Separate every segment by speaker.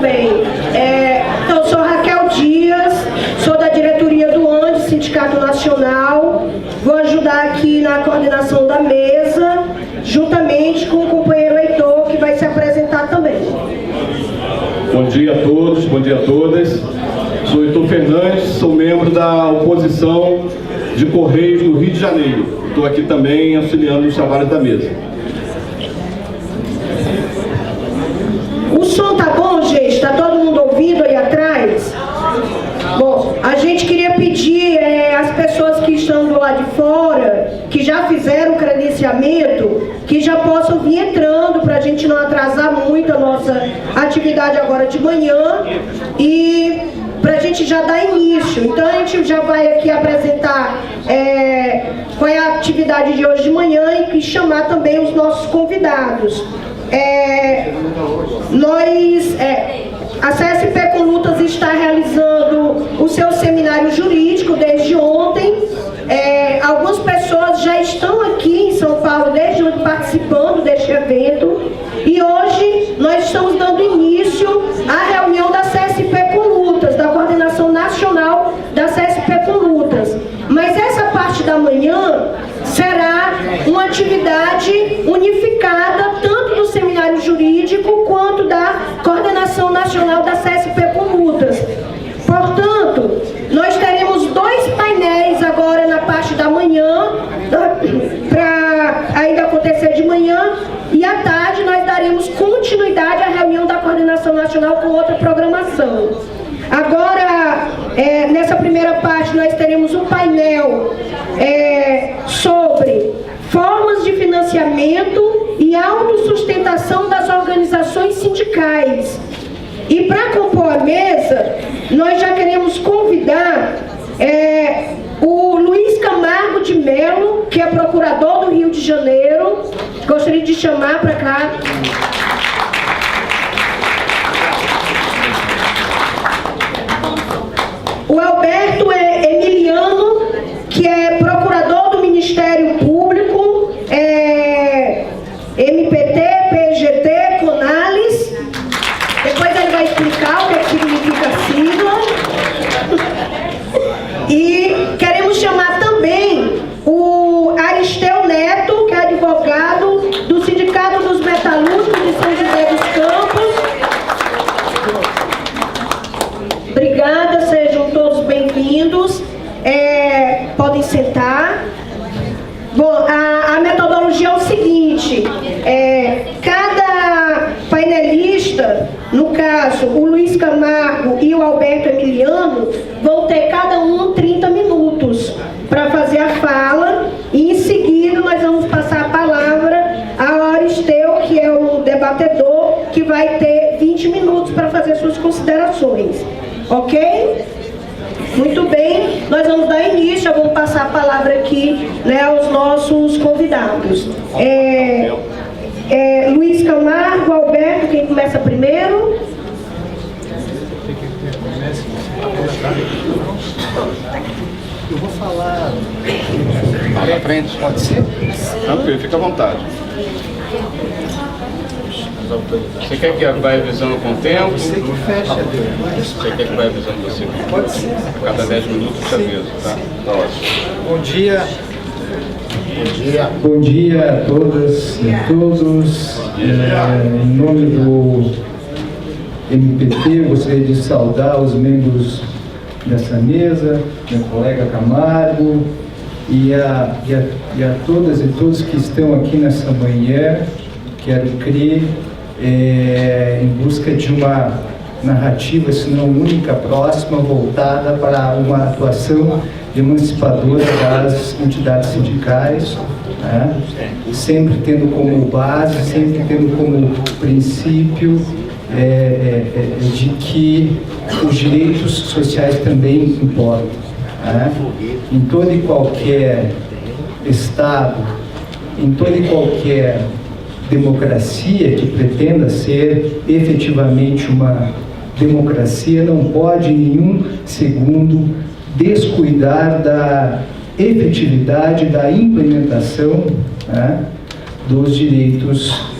Speaker 1: bem. Eu sou Raquel Dias, sou da diretoria do ANDE, Sindicato Nacional. Vou ajudar aqui na coordenação da mesa, juntamente com o companheiro Heitor, que vai se apresentar também.
Speaker 2: Bom dia a todos, bom dia a todas. Sou Heitor Fernandes, sou membro da oposição de Correios do Rio de Janeiro. Estou aqui também auxiliando nos trabalhos da mesa.
Speaker 1: O som tá bom, gente? Tá todo mundo ouvindo aí atrás? Bom, a gente queria pedir às pessoas que estão do lado de fora, que já fizeram o credenciamento, que já possam vir entrando, para a gente não atrasar muito a nossa atividade agora de manhã e para a gente já dar início. Então a gente já vai aqui apresentar qual é a atividade de hoje de manhã e chamar também os nossos convidados. A CSP com Lutas está realizando o seu seminário jurídico desde ontem. Algumas pessoas já estão aqui em São Paulo desde ontem participando deste evento. E hoje nós estamos dando início à reunião da CSP com Lutas, da Coordenação Nacional da CSP com Lutas. Mas essa parte da manhã será uma atividade unificada, tanto do seminário jurídico quanto da Coordenação Nacional da CSP com Lutas. Portanto, nós teremos 2 painéis agora na parte da manhã, para ainda acontecer de manhã, e à tarde nós daremos continuidade à reunião da Coordenação Nacional com outra programação. Agora, nessa primeira parte, nós teremos um painel sobre formas de financiamento e autossustentação das organizações sindicais. E para compor a mesa, nós já queremos convidar o Luiz Camargo de Melo, que é procurador do Rio de Janeiro. Gostaria de chamar para cá. O Alberto Emiliano, que é procurador do Ministério Público, MPT, PGT, CONALES. Depois ele vai explicar o que significa a sigla. E queremos chamar também o Aristeu Neto, que é advogado do Sindicato dos Metalúrgicos de São José dos Campos. Obrigada, sejam todos bem-vindos. Podem sentar. Bom, a metodologia é o seguinte: cada painelista, no caso o Luiz Camargo e o Alberto Emiliano, vão ter cada um 30 minutos para fazer a fala, e em seguida nós vamos passar a palavra ao Aristeu, que é o debatedor, que vai ter 20 minutos para fazer suas considerações. Ok? Muito bem, nós vamos dar início, vamos passar a palavra aqui, aos nossos convidados. Luiz Camargo, Alberto, quem começa primeiro?
Speaker 3: Eu vou falar na frente, pode ser?
Speaker 2: Tranquilo, fica à vontade. Você quer que vai avisando com o tempo?
Speaker 3: Você que fecha, Deus.
Speaker 2: Você quer que vai avisando você?
Speaker 3: Pode ser.
Speaker 2: A cada 10 minutos te aviso, tá? Tá ótimo.
Speaker 3: Bom dia.
Speaker 4: Bom dia a todas e a todos. Em nome do MPT, eu gostaria de saudar os membros dessa mesa, meu colega Camargo, e a todas e todos que estão aqui nessa manhã. Quero crer em busca de uma narrativa, se não única, próxima, voltada para uma atuação emancipadora das entidades sindicais, né? Sempre tendo como base, sempre tendo como princípio de que os direitos sociais também importam, né? Em todo e qualquer Estado, em toda e qualquer democracia que pretenda ser efetivamente uma democracia, não pode em nenhum segundo descuidar da efetividade da implementação, né, dos direitos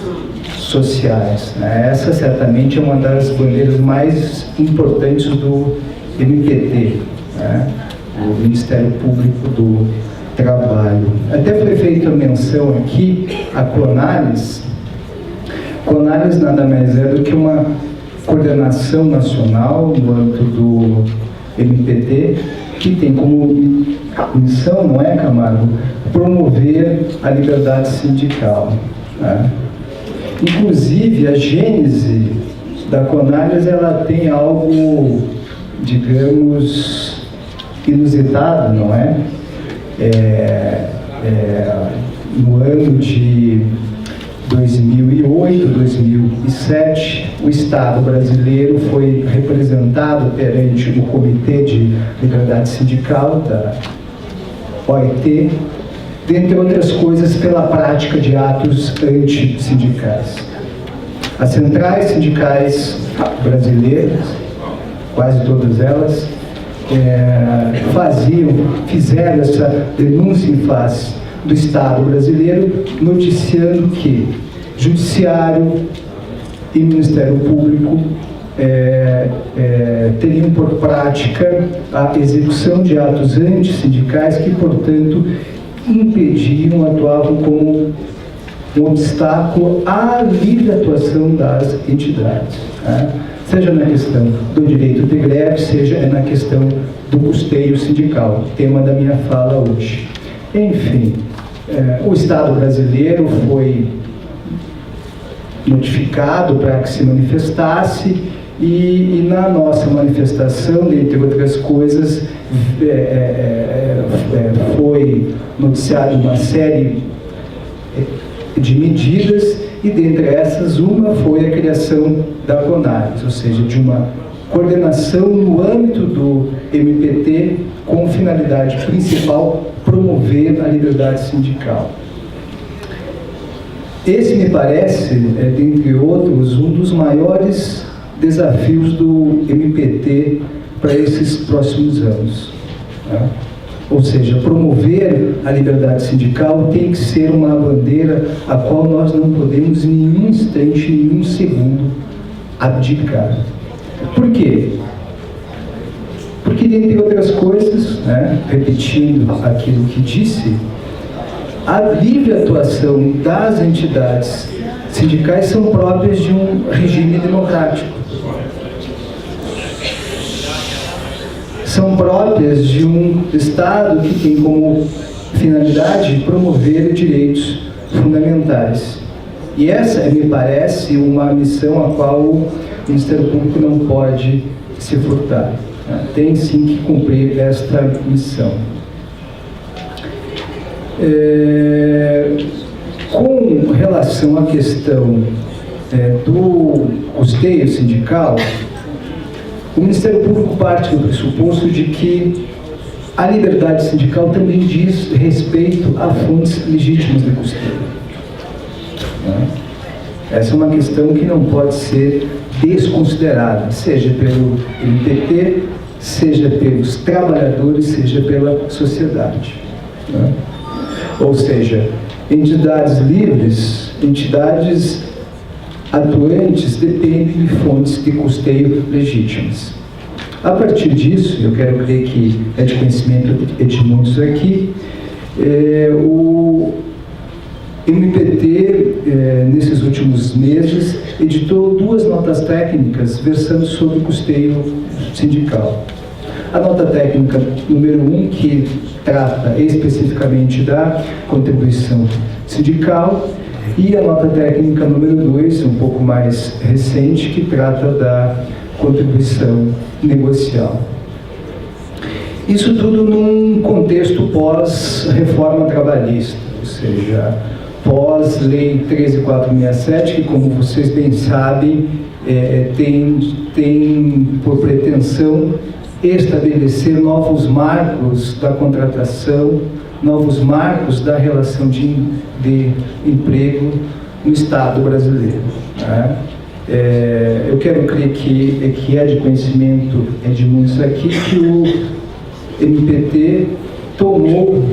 Speaker 4: sociais, né? Essa certamente é uma das bandeiras mais importantes do MPT, né? O Ministério Público do Trabalho. Até foi feita menção aqui a CONALES. CONALES nada mais é do que uma coordenação nacional no âmbito do MPT, que tem como missão, não é, Camargo, promover a liberdade sindical, né? Inclusive, a gênese da CONALES, ela tem algo, digamos, inusitado, não é? No ano de 2008, 2007, o Estado brasileiro foi representado perante o Comitê de Liberdade Sindical da OIT, dentre outras coisas, pela prática de atos antissindicais. As centrais sindicais brasileiras, quase todas elas, fizeram essa denúncia em face do Estado brasileiro, noticiando que Judiciário e Ministério Público teriam por prática a execução de atos antissindicais que, portanto, impediam, atuavam como um obstáculo à livre atuação das entidades, né? Seja na questão do direito de greve, seja na questão do custeio sindical, tema da minha fala hoje. Enfim, o Estado brasileiro foi notificado para que se manifestasse e na nossa manifestação, dentre outras coisas, foi noticiada uma série de medidas e dentre essas uma foi a criação da CONALES, ou seja, de uma coordenação no âmbito do MPT com finalidade principal promover a liberdade sindical. Esse me parece, dentre outros, um dos maiores desafios do MPT para esses próximos anos, né? Ou seja, promover a liberdade sindical tem que ser uma bandeira a qual nós não podemos em nenhum instante, em nenhum segundo abdicar. Por quê? Porque, dentre outras coisas, né, repetindo aquilo que disse, a livre atuação das entidades sindicais são próprias de um regime democrático. São próprias de um Estado que tem como finalidade promover direitos fundamentais. E essa, me parece, uma missão a qual o Ministério Público não pode se furtar, né? Tem sim que cumprir esta missão. Com relação à questão do custeio sindical, o Ministério Público parte do pressuposto de que a liberdade sindical também diz respeito a fontes legítimas de custeio, né? Essa é uma questão que não pode ser desconsiderada, seja pelo MPT, seja pelos trabalhadores, seja pela sociedade, né? Ou seja, entidades livres, entidades atuantes dependem de fontes de custeio legítimas. A partir disso, eu quero crer que é de conhecimento de muitos aqui, o MPT, nesses últimos meses, editou 2 notas técnicas versando sobre o custeio sindical. A nota técnica número 1, que trata especificamente da contribuição sindical, e a nota técnica número 2, um pouco mais recente, que trata da contribuição negocial. Isso tudo num contexto pós-reforma trabalhista, ou seja, pós-lei 13.467, que, como vocês bem sabem, tem por pretensão estabelecer novos marcos da contratação, novos marcos da relação de emprego no Estado brasileiro, né? Eu quero crer que é de conhecimento de muitos aqui que o MPT tomou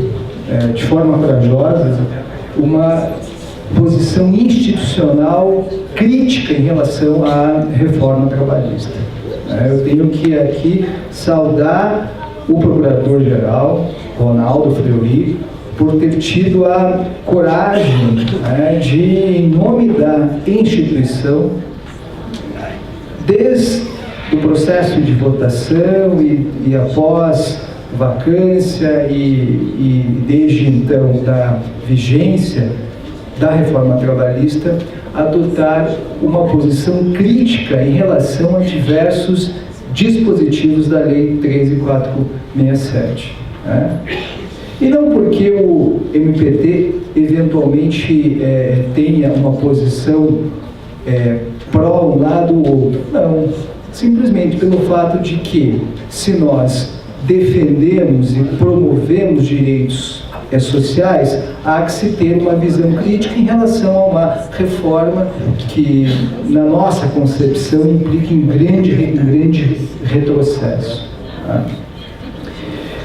Speaker 4: de forma corajosa uma posição institucional crítica em relação à reforma trabalhista. Eu tenho que aqui saudar o Procurador-Geral, Ronaldo Fleury, por ter tido a coragem de, em nome da instituição, desde o processo de votação e após vacância e desde então da vigência da reforma trabalhista, adotar uma posição crítica em relação a diversos dispositivos da Lei 13.467. E não porque o MPT eventualmente tenha uma posição pró um lado ou outro, não. Simplesmente pelo fato de que, se nós defendemos e promovemos direitos sociais, há que se ter uma visão crítica em relação a uma reforma que, na nossa concepção, implica em grande retrocesso.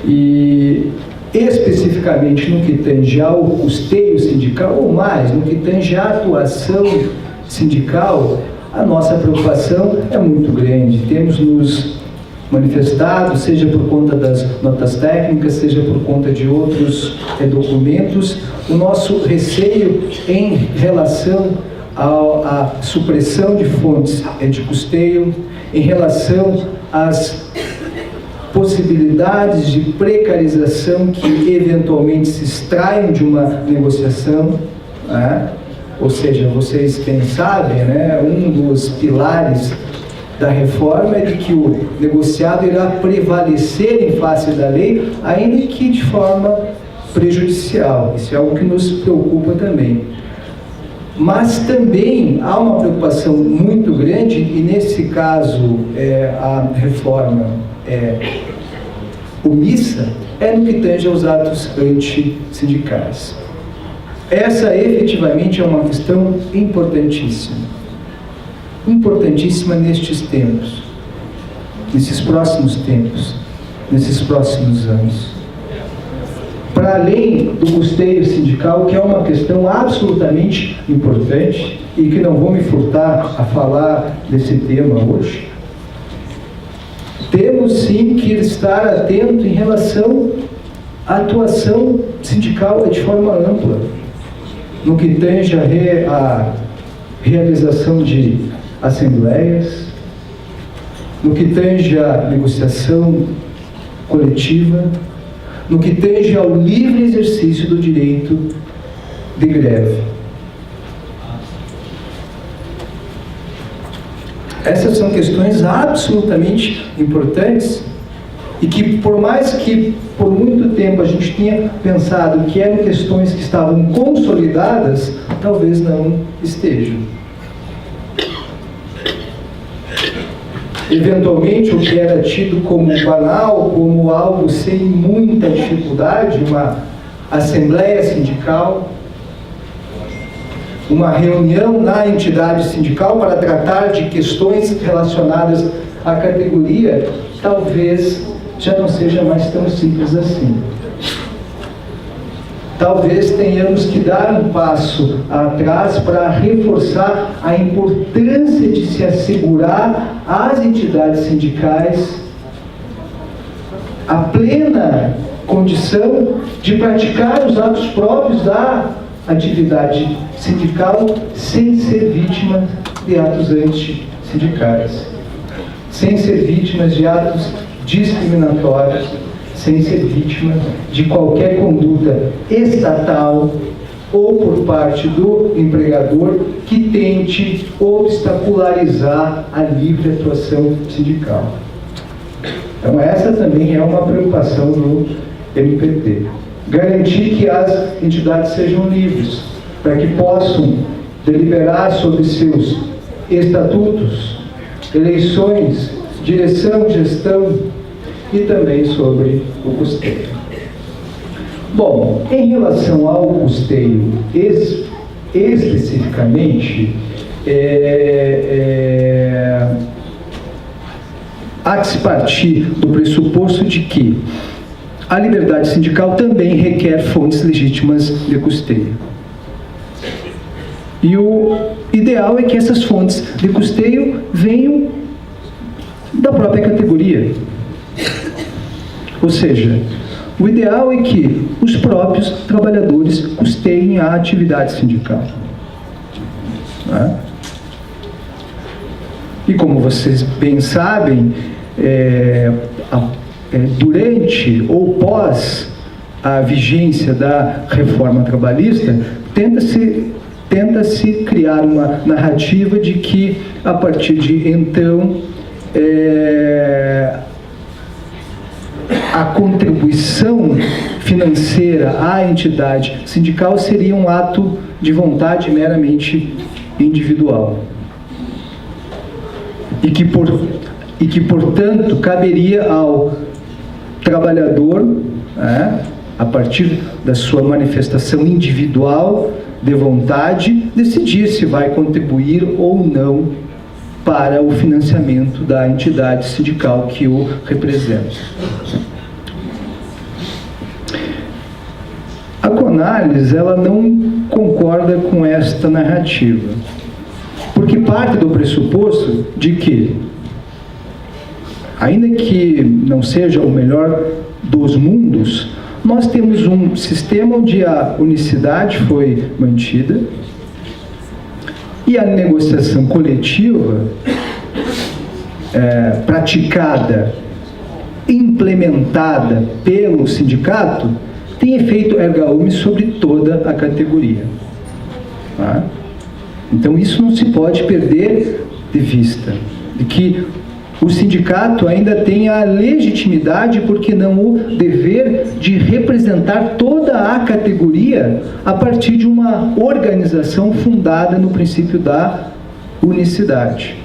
Speaker 4: E, especificamente no que tange ao custeio sindical, ou mais, no que tange à atuação sindical, a nossa preocupação é muito grande. Temos nos manifestado, seja por conta das notas técnicas, seja por conta de outros documentos, o nosso receio em relação à supressão de fontes de custeio, em relação às possibilidades de precarização que eventualmente se extraem de uma negociação, ou seja, vocês bem sabem, um dos pilares da reforma é de que o negociado irá prevalecer em face da lei, ainda que de forma prejudicial. Isso é algo que nos preocupa também. Mas também há uma preocupação muito grande, e nesse caso a reforma omissa, no que tange aos atos antissindicais. Essa efetivamente é uma questão importantíssima nestes tempos, nesses próximos tempos, nesses próximos anos. Para além do custeio sindical, que é uma questão absolutamente importante e que não vou me furtar a falar desse tema hoje, temos sim que estar atento em relação à atuação sindical de forma ampla, no que tange a realização de assembleias, no que tange a negociação coletiva, no que tange ao livre exercício do direito de greve. Essas são questões absolutamente importantes e que, por mais que por muito tempo a gente tinha pensado que eram questões que estavam consolidadas, talvez não estejam. Eventualmente, o que era tido como banal, como algo sem muita dificuldade, uma assembleia sindical, uma reunião na entidade sindical para tratar de questões relacionadas à categoria, talvez já não seja mais tão simples assim. Talvez tenhamos que dar um passo atrás para reforçar a importância de se assegurar às entidades sindicais a plena condição de praticar os atos próprios da atividade sindical sem ser vítima de atos antissindicais, sem ser vítimas de atos discriminatórios, sem ser vítima de qualquer conduta estatal ou por parte do empregador que tente obstacularizar a livre atuação sindical. Então essa também é uma preocupação do MPT. Garantir que as entidades sejam livres, para que possam deliberar sobre seus estatutos, eleições, direção, gestão e também sobre o custeio. Bom, em relação ao custeio especificamente, há que se partir do pressuposto de que a liberdade sindical também requer fontes legítimas de custeio. E o ideal é que essas fontes de custeio venham da própria categoria. Ou seja, o ideal é que os próprios trabalhadores custeiem a atividade sindical. Né? E como vocês bem sabem, durante ou pós a vigência da reforma trabalhista, tenta-se criar uma narrativa de que, a partir de então, a contribuição financeira à entidade sindical seria um ato de vontade meramente individual. E que, portanto, caberia ao trabalhador, a partir da sua manifestação individual de vontade, decidir se vai contribuir ou não para o financiamento da entidade sindical que o representa. A Conalys, ela não concorda com esta narrativa, porque parte do pressuposto de que, ainda que não seja o melhor dos mundos, nós temos um sistema onde a unicidade foi mantida e a negociação coletiva praticada, implementada pelo sindicato, tem efeito erga omnes sobre toda a categoria. Tá? Então isso não se pode perder de vista, de que o sindicato ainda tem a legitimidade, porque não o dever, de representar toda a categoria a partir de uma organização fundada no princípio da unicidade.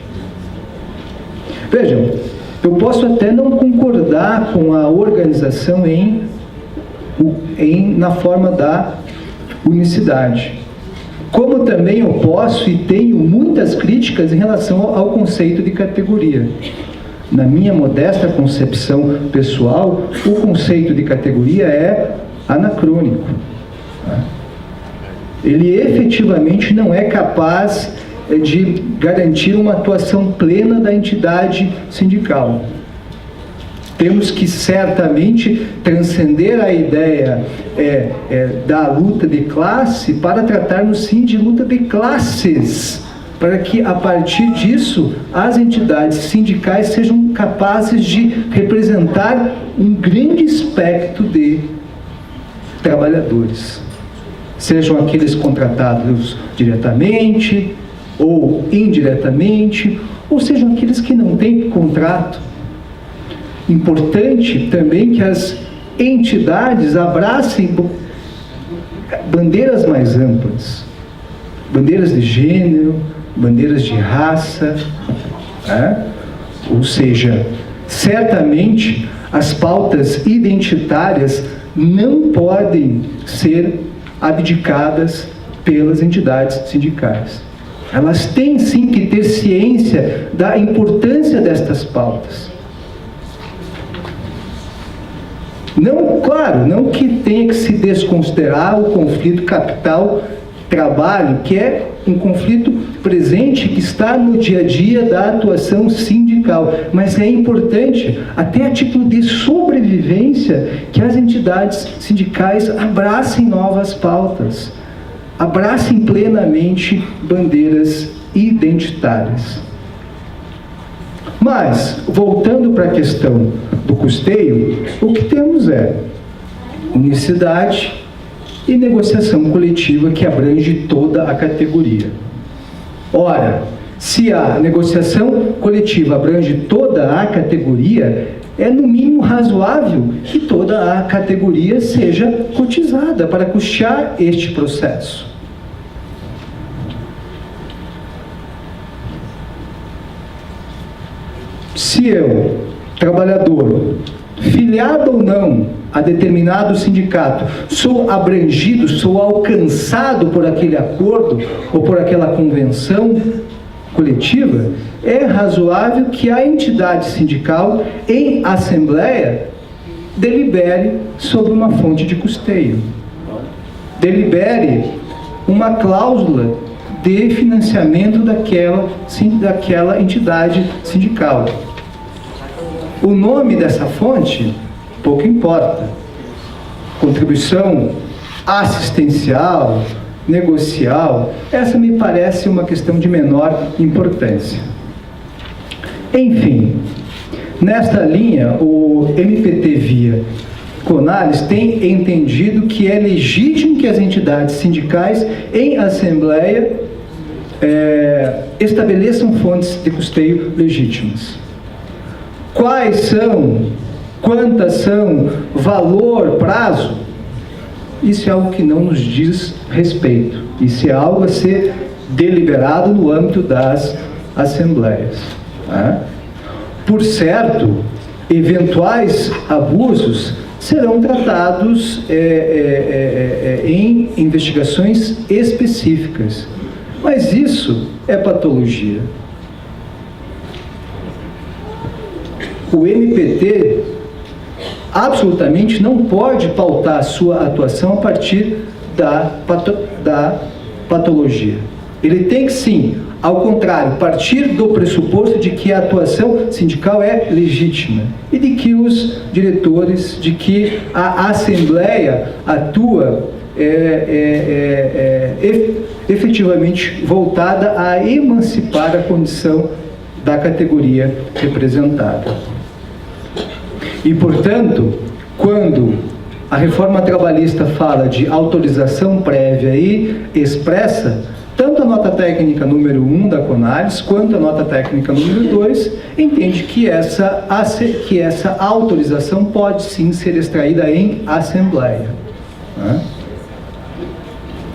Speaker 4: Vejam, eu posso até não concordar com a organização na forma da unicidade, como também eu posso e tenho muitas críticas em relação ao conceito de categoria. Na minha modesta concepção pessoal, o conceito de categoria é anacrônico. Ele efetivamente não é capaz de garantir uma atuação plena da entidade sindical. Temos que certamente transcender a ideia da luta de classe para tratarmos sim de luta de classes, para que a partir disso as entidades sindicais sejam capazes de representar um grande espectro de trabalhadores, sejam aqueles contratados diretamente ou indiretamente, ou sejam aqueles que não têm contrato. Importante também que as entidades abracem bandeiras mais amplas, bandeiras de gênero, bandeiras de raça, ou seja, certamente as pautas identitárias não podem ser abdicadas pelas entidades sindicais. Elas têm sim que ter ciência da importância destas pautas. Não, claro, não que tenha que se desconsiderar o conflito capital-trabalho, que é um conflito presente que está no dia a dia da atuação sindical, mas é importante, até a título de sobrevivência, que as entidades sindicais abracem novas pautas, abracem plenamente bandeiras identitárias. Mas, voltando para a questão do custeio, o que temos é unicidade e negociação coletiva que abrange toda a categoria. Ora, se a negociação coletiva abrange toda a categoria, é no mínimo razoável que toda a categoria seja cotizada para custear este processo. Se eu, trabalhador, filiado ou não a determinado sindicato, sou abrangido, sou alcançado por aquele acordo ou por aquela convenção coletiva, é razoável que a entidade sindical, em assembleia, delibere sobre uma fonte de custeio. Delibere uma cláusula de financiamento daquela entidade sindical. O nome dessa fonte pouco importa. Contribuição assistencial, negocial, essa me parece uma questão de menor importância. Enfim, nesta linha, o MPT via Conales tem entendido que é legítimo que as entidades sindicais em assembleia estabeleçam fontes de custeio legítimas. Quais são, quantas são, valor, prazo? Isso é algo que não nos diz respeito. Isso é algo a ser deliberado no âmbito das assembleias. Tá? Por certo, eventuais abusos serão tratados em investigações específicas. Mas isso é patologia. O MPT absolutamente não pode pautar a sua atuação a partir da patologia. Ele tem que, sim, ao contrário, partir do pressuposto de que a atuação sindical é legítima e de que os diretores, de que a Assembleia atua efetivamente voltada a emancipar a condição da categoria representada. E, portanto, quando a reforma trabalhista fala de autorização prévia e expressa, tanto a nota técnica número 1 da Conales, quanto a nota técnica número 2, entende que essa autorização pode sim ser extraída em assembleia. Né?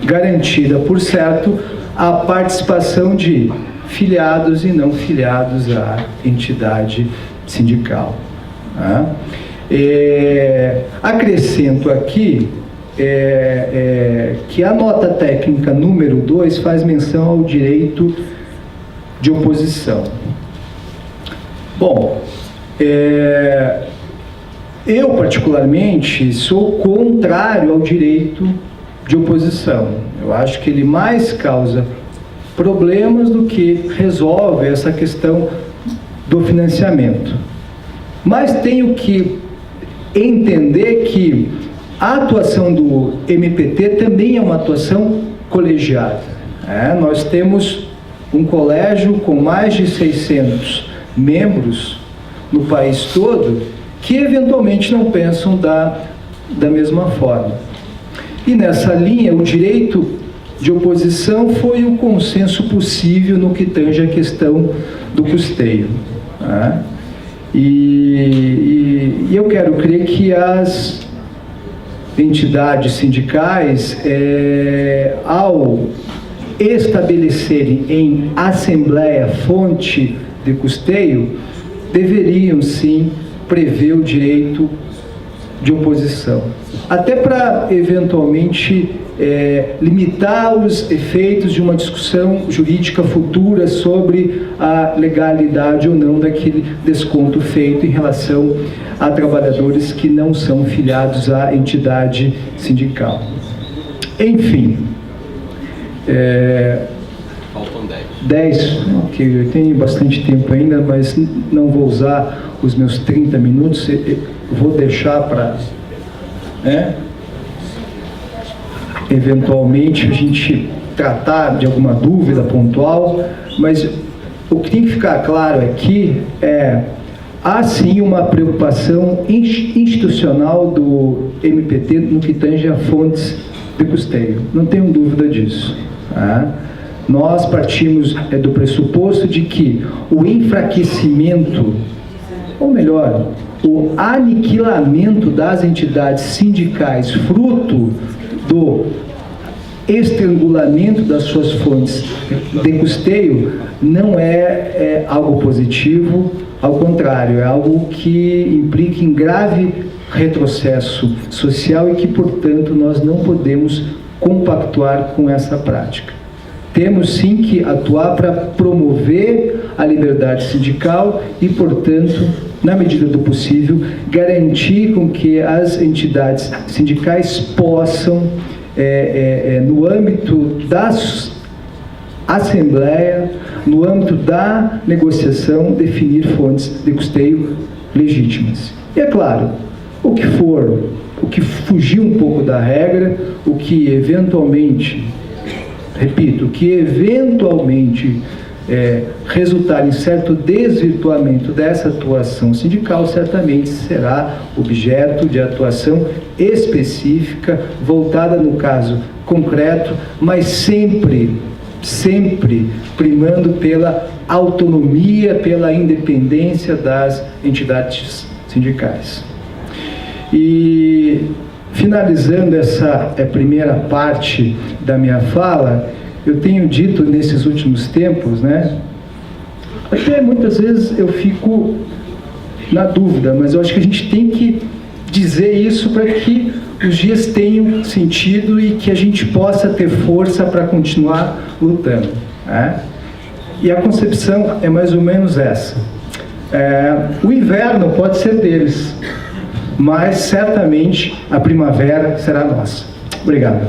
Speaker 4: Garantida, por certo, a participação de filiados e não filiados à entidade sindical. Né? Acrescento aqui que a nota técnica número 2 faz menção ao direito de oposição. Bom, eu particularmente sou contrário ao direito de oposição. Eu acho que ele mais causa problemas do que resolve essa questão do financiamento. Mas tenho que entender que a atuação do MPT também é uma atuação colegiada. Nós temos um colégio com mais de 600 membros no país todo que eventualmente não pensam da mesma forma. E nessa linha, o direito de oposição foi o consenso possível no que tange a questão do custeio. E eu quero crer que as entidades sindicais, ao estabelecerem em assembleia fonte de custeio, deveriam sim prever o direito de oposição, até para eventualmente limitar os efeitos de uma discussão jurídica futura sobre a legalidade ou não daquele desconto feito em relação a trabalhadores que não são filiados à entidade sindical. Enfim,
Speaker 3: faltam
Speaker 4: 10, ok, eu tenho bastante tempo ainda, mas não vou usar os meus 30 minutos, vou deixar para eventualmente a gente tratar de alguma dúvida pontual, mas o que tem que ficar claro aqui há sim uma preocupação institucional do MPT no que tange a fontes de custeio, não tenho dúvida disso. Nós partimos do pressuposto de que o enfraquecimento, ou melhor, o aniquilamento das entidades sindicais, fruto do estrangulamento das suas fontes de custeio, não é algo positivo, ao contrário, é algo que implica em grave retrocesso social e que, portanto, nós não podemos compactuar com essa prática. Temos sim que atuar para promover a liberdade sindical e, portanto, na medida do possível, garantir com que as entidades sindicais possam, no âmbito Assembleia, no âmbito da negociação, definir fontes de custeio legítimas. E é claro, o que fugir um pouco da regra, o que eventualmente resultar em certo desvirtuamento dessa atuação sindical, certamente será objeto de atuação específica, voltada no caso concreto, mas sempre primando pela autonomia, pela independência das entidades sindicais. E, finalizando essa primeira parte da minha fala, eu tenho dito nesses últimos tempos, né, até muitas vezes eu fico na dúvida, mas eu acho que a gente tem que dizer isso para que os dias tenham sentido e que a gente possa ter força para continuar lutando, né? E a concepção é mais ou menos essa. O inverno pode ser deles, mas certamente a primavera será nossa. Obrigado.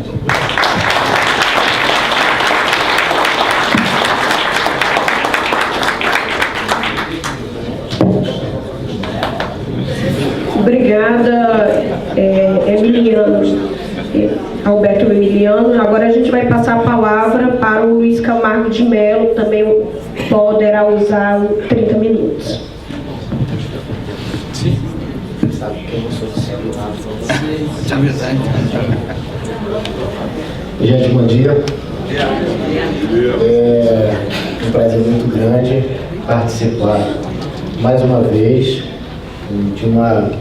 Speaker 1: Obrigada, Alberto Emiliano. Agora a gente vai passar a palavra para o Luiz Camargo de Mello, também poderá usar 30 minutos.
Speaker 3: Sim.
Speaker 5: Gente, bom dia. É um prazer muito grande participar mais uma vez de uma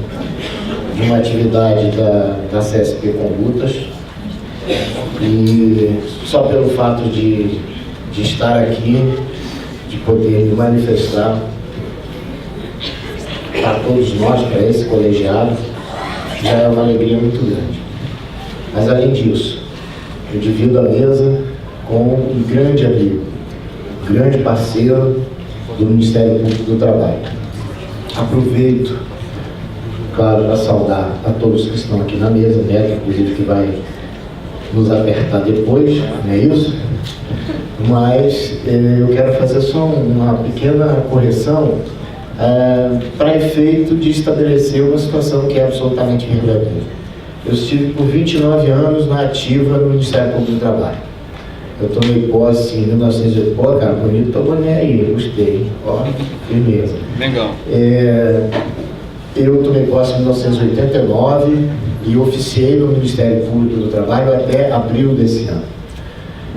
Speaker 5: atividade da CSP Condutas, e só pelo fato de estar aqui, de poder me manifestar para todos nós, para esse colegiado, já é uma alegria muito grande. Mas além disso, eu divido a mesa com um grande amigo, um grande parceiro do Ministério Público do Trabalho. Aproveito, claro, para saudar a todos que estão aqui na mesa, né, inclusive que vai nos apertar depois, não é isso? Mas eu quero fazer só uma pequena correção para efeito de estabelecer uma situação que é absolutamente verdadeira. Eu estive por 29 anos na ativa no Ministério Público do Trabalho. Eu tomei posse em 1980, pô, cara, bonito, tô boné aí, gostei, ó, firmeza. Legal. Eu tomei posse em 1989 e oficiei no Ministério Público do Trabalho até abril desse ano.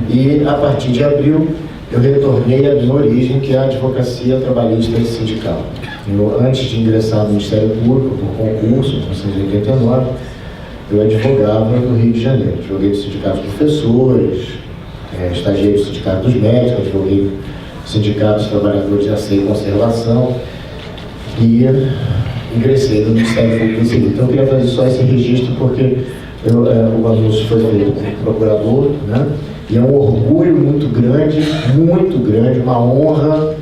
Speaker 5: E a partir de abril eu retornei à minha origem, que é a advocacia trabalhista e sindical. Antes de ingressar no Ministério Público, por concurso, em 1989, eu advogava no Rio de Janeiro. Advoguei no Sindicato dos Professores, estagiei no Sindicato dos Médicos, advoguei no Sindicato dos Trabalhadores de Asseio e Conservação e ingressei no Ministério Público em seguida. Então eu queria fazer só esse registro porque o anúncio foi feito como procurador, né? E é um orgulho muito grande, uma honra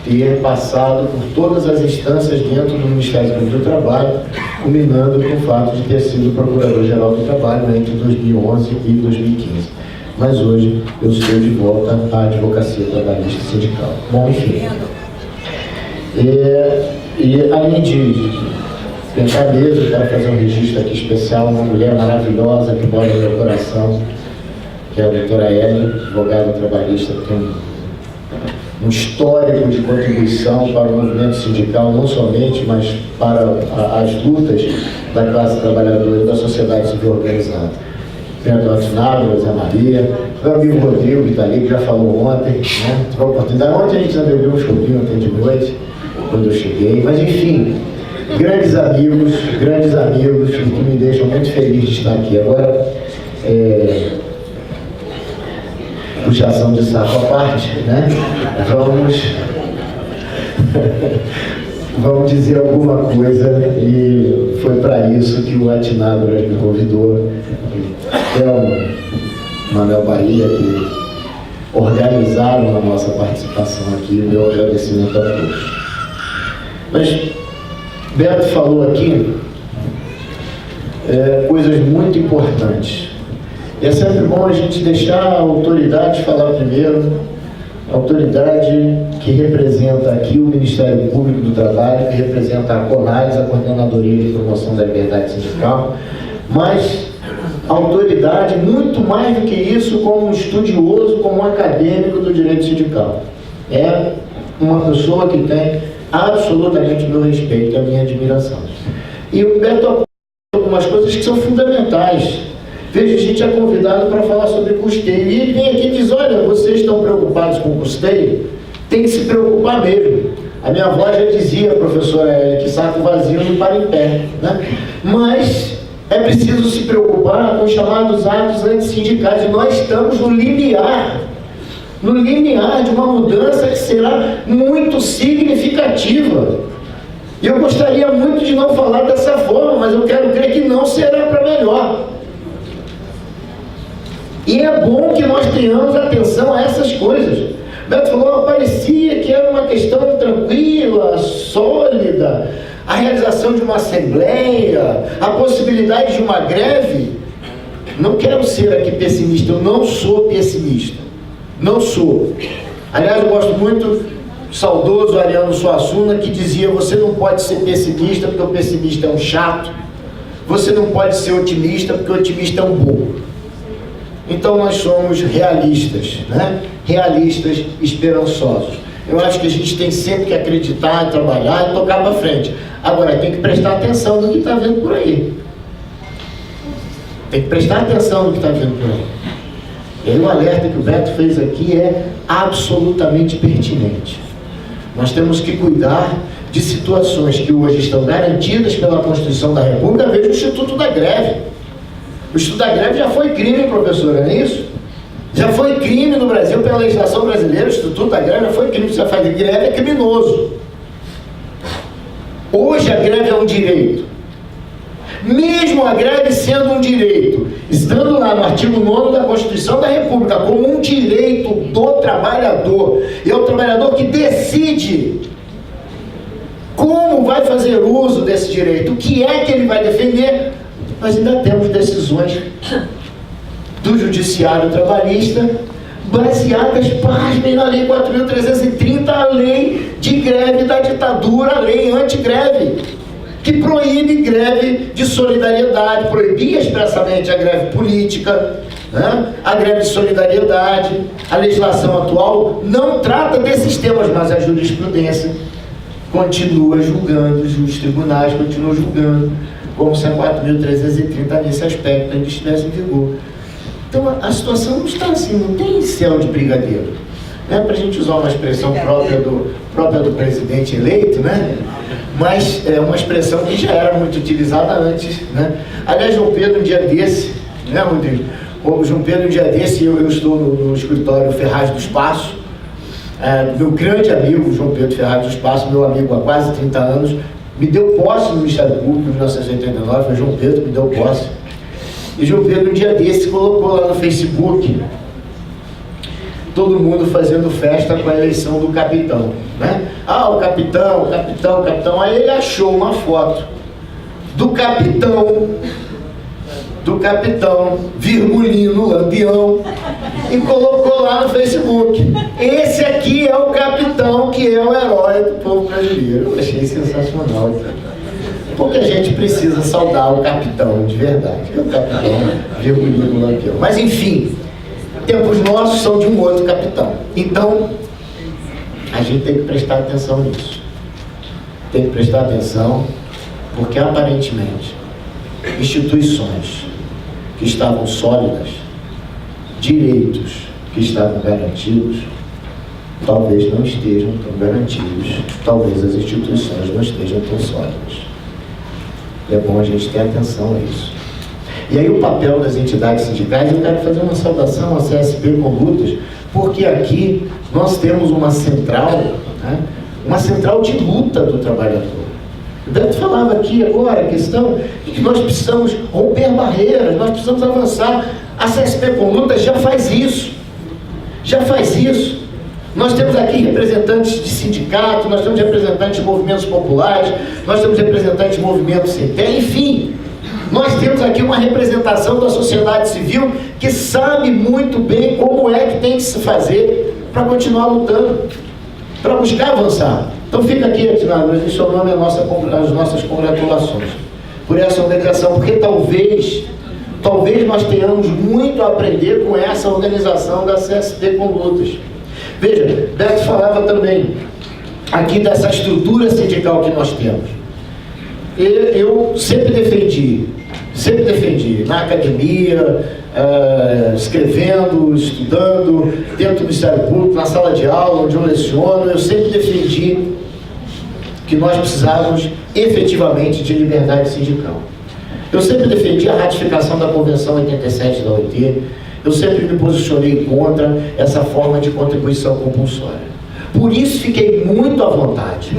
Speaker 5: ter passado por todas as instâncias dentro do Ministério Público do Trabalho, culminando com o fato de ter sido Procurador-Geral do Trabalho entre 2011 e 2015. Mas hoje eu estou de volta à advocacia trabalhista e sindical. Bom, enfim. E além de pensar mesmo, eu quero fazer um registro aqui especial, uma mulher maravilhosa que mora no meu coração, que é a doutora Ellen, advogada trabalhista, que tem um histórico de contribuição para o movimento sindical, não somente, mas para as lutas da classe trabalhadora e da sociedade civil organizada. Pedro Altinado, Zé Maria, meu amigo Rodrigo, que está ali, que já falou ontem, né? Tive a oportunidade. Ontem a gente já bebeu um chopinho ontem de noite, quando eu cheguei, mas enfim, grandes amigos, que me deixam muito feliz de estar aqui. Agora, puxação de saco à parte, né? Vamos dizer alguma coisa, e foi para isso que o Atinágoras me convidou. O Manuel Bahia, que organizaram a nossa participação aqui, meu agradecimento a todos. Mas Beto falou aqui coisas muito importantes. E é sempre bom a gente deixar a autoridade falar primeiro, a autoridade que representa aqui o Ministério Público do Trabalho, que representa a CONAS, a Coordenadoria de Promoção da Liberdade Sindical, mas a autoridade, muito mais do que isso, como um estudioso, como um acadêmico do direito sindical. É uma pessoa que tem absolutamente o meu respeito e a minha admiração. E o Beto aponta algumas coisas que são fundamentais. Veja, a gente é convidado para falar sobre custeio. E ele vem aqui e diz, olha, vocês estão preocupados com custeio? Tem que se preocupar mesmo. A minha avó já dizia, professora Hélia, que saco vazio não para em pé, né? Mas é preciso se preocupar com os chamados atos antissindicais. E nós estamos no limiar de uma mudança que será muito significativa. E eu gostaria muito de não falar dessa forma, mas eu quero crer que não será para melhor. E é bom que nós tenhamos atenção a essas coisas. Beto falou, parecia que era uma questão tranquila, sólida, a realização de uma assembleia, a possibilidade de uma greve. Não quero ser aqui pessimista, eu não sou pessimista. Não sou. Aliás, eu gosto muito do saudoso Ariano Suassuna, que dizia, você não pode ser pessimista porque o pessimista é um chato, você não pode ser otimista porque o otimista é um burro. Então nós somos realistas, né? Realistas, esperançosos. Eu acho que a gente tem sempre que acreditar, trabalhar e tocar para frente. Agora, tem que prestar atenção no que está vindo por aí. Tem que prestar atenção no que está vindo por aí. E aí o alerta que o Beto fez aqui é absolutamente pertinente. Nós temos que cuidar de situações que hoje estão garantidas pela Constituição da República. Veja o Instituto da Greve. O Instituto da Greve já foi crime, professora, não é isso? Já foi crime no Brasil pela legislação brasileira. O Instituto da Greve já foi crime. Você faz greve, é criminoso. Hoje a greve é um direito. Mesmo a greve sendo um direito, estando lá no artigo 9º da Constituição da República como um direito do trabalhador, e é o trabalhador que decide como vai fazer uso desse direito, o que é que ele vai defender. Nós ainda temos decisões do Judiciário Trabalhista baseadas, pasmem, na Lei 4.330, a lei de greve da ditadura, a lei antigreve, que proíbe greve de solidariedade, proibia expressamente a greve política, né? A greve de solidariedade. A legislação atual não trata desses temas, mas a jurisprudência continua julgando, os tribunais continuam julgando, como se a 4.330 nesse aspecto ainda estivesse em vigor. Então a situação não está assim, não tem céu de brigadeiro. Né? Para a gente usar uma expressão própria do presidente eleito, né? Mas é uma expressão que já era muito utilizada antes. Né? Aliás, João Pedro, um dia desse, né, Rodrigo? O João Pedro, um dia desse, eu estou no escritório Ferraz do Espaço, meu grande amigo, João Pedro Ferraz do Espaço, meu amigo há quase 30 anos, me deu posse no Ministério Público em 1989, foi João Pedro que me deu posse. E João Pedro, um dia desse, colocou lá no Facebook todo mundo fazendo festa com a eleição do capitão, né? Ah, o capitão. Aí ele achou uma foto do capitão, Virgulino Lampião, e colocou lá no Facebook. Esse aqui é o capitão que é o herói do povo brasileiro. Eu achei sensacional. Porque a gente precisa saudar o capitão de verdade, o capitão Virgulino Lampião. Mas enfim, tempos nossos são de um outro capitão. Então, a gente tem que prestar atenção nisso. Tem que prestar atenção, porque aparentemente instituições que estavam sólidas, direitos que estavam garantidos, talvez não estejam tão garantidos, talvez as instituições não estejam tão sólidas. É bom a gente ter atenção a isso. E aí o papel das entidades sindicais, eu quero fazer uma saudação à CSP com lutas, porque aqui nós temos uma central, né, uma central de luta do trabalhador. O Beto falava aqui agora a questão de que nós precisamos romper barreiras, nós precisamos avançar. A CSP com lutas já faz isso. Nós temos aqui representantes de sindicato, nós temos representantes de movimentos populares, nós temos representantes de movimentos sem pé, enfim, Nós temos aqui uma representação da sociedade civil que sabe muito bem como é que tem que se fazer para continuar lutando, para buscar avançar. Então fica aqui, Atinado, em seu nome, as nossas congratulações por essa organização, porque talvez nós tenhamos muito a aprender com essa organização da CSP com lutas. Veja, Beto falava também aqui dessa estrutura sindical que nós temos. Eu sempre defendi na academia, escrevendo, estudando, dentro do Ministério Público, na sala de aula, onde eu leciono, eu sempre defendi que nós precisávamos efetivamente de liberdade sindical. Eu sempre defendi a ratificação da Convenção 87 da OIT, eu sempre me posicionei contra essa forma de contribuição compulsória. Por isso fiquei muito à vontade,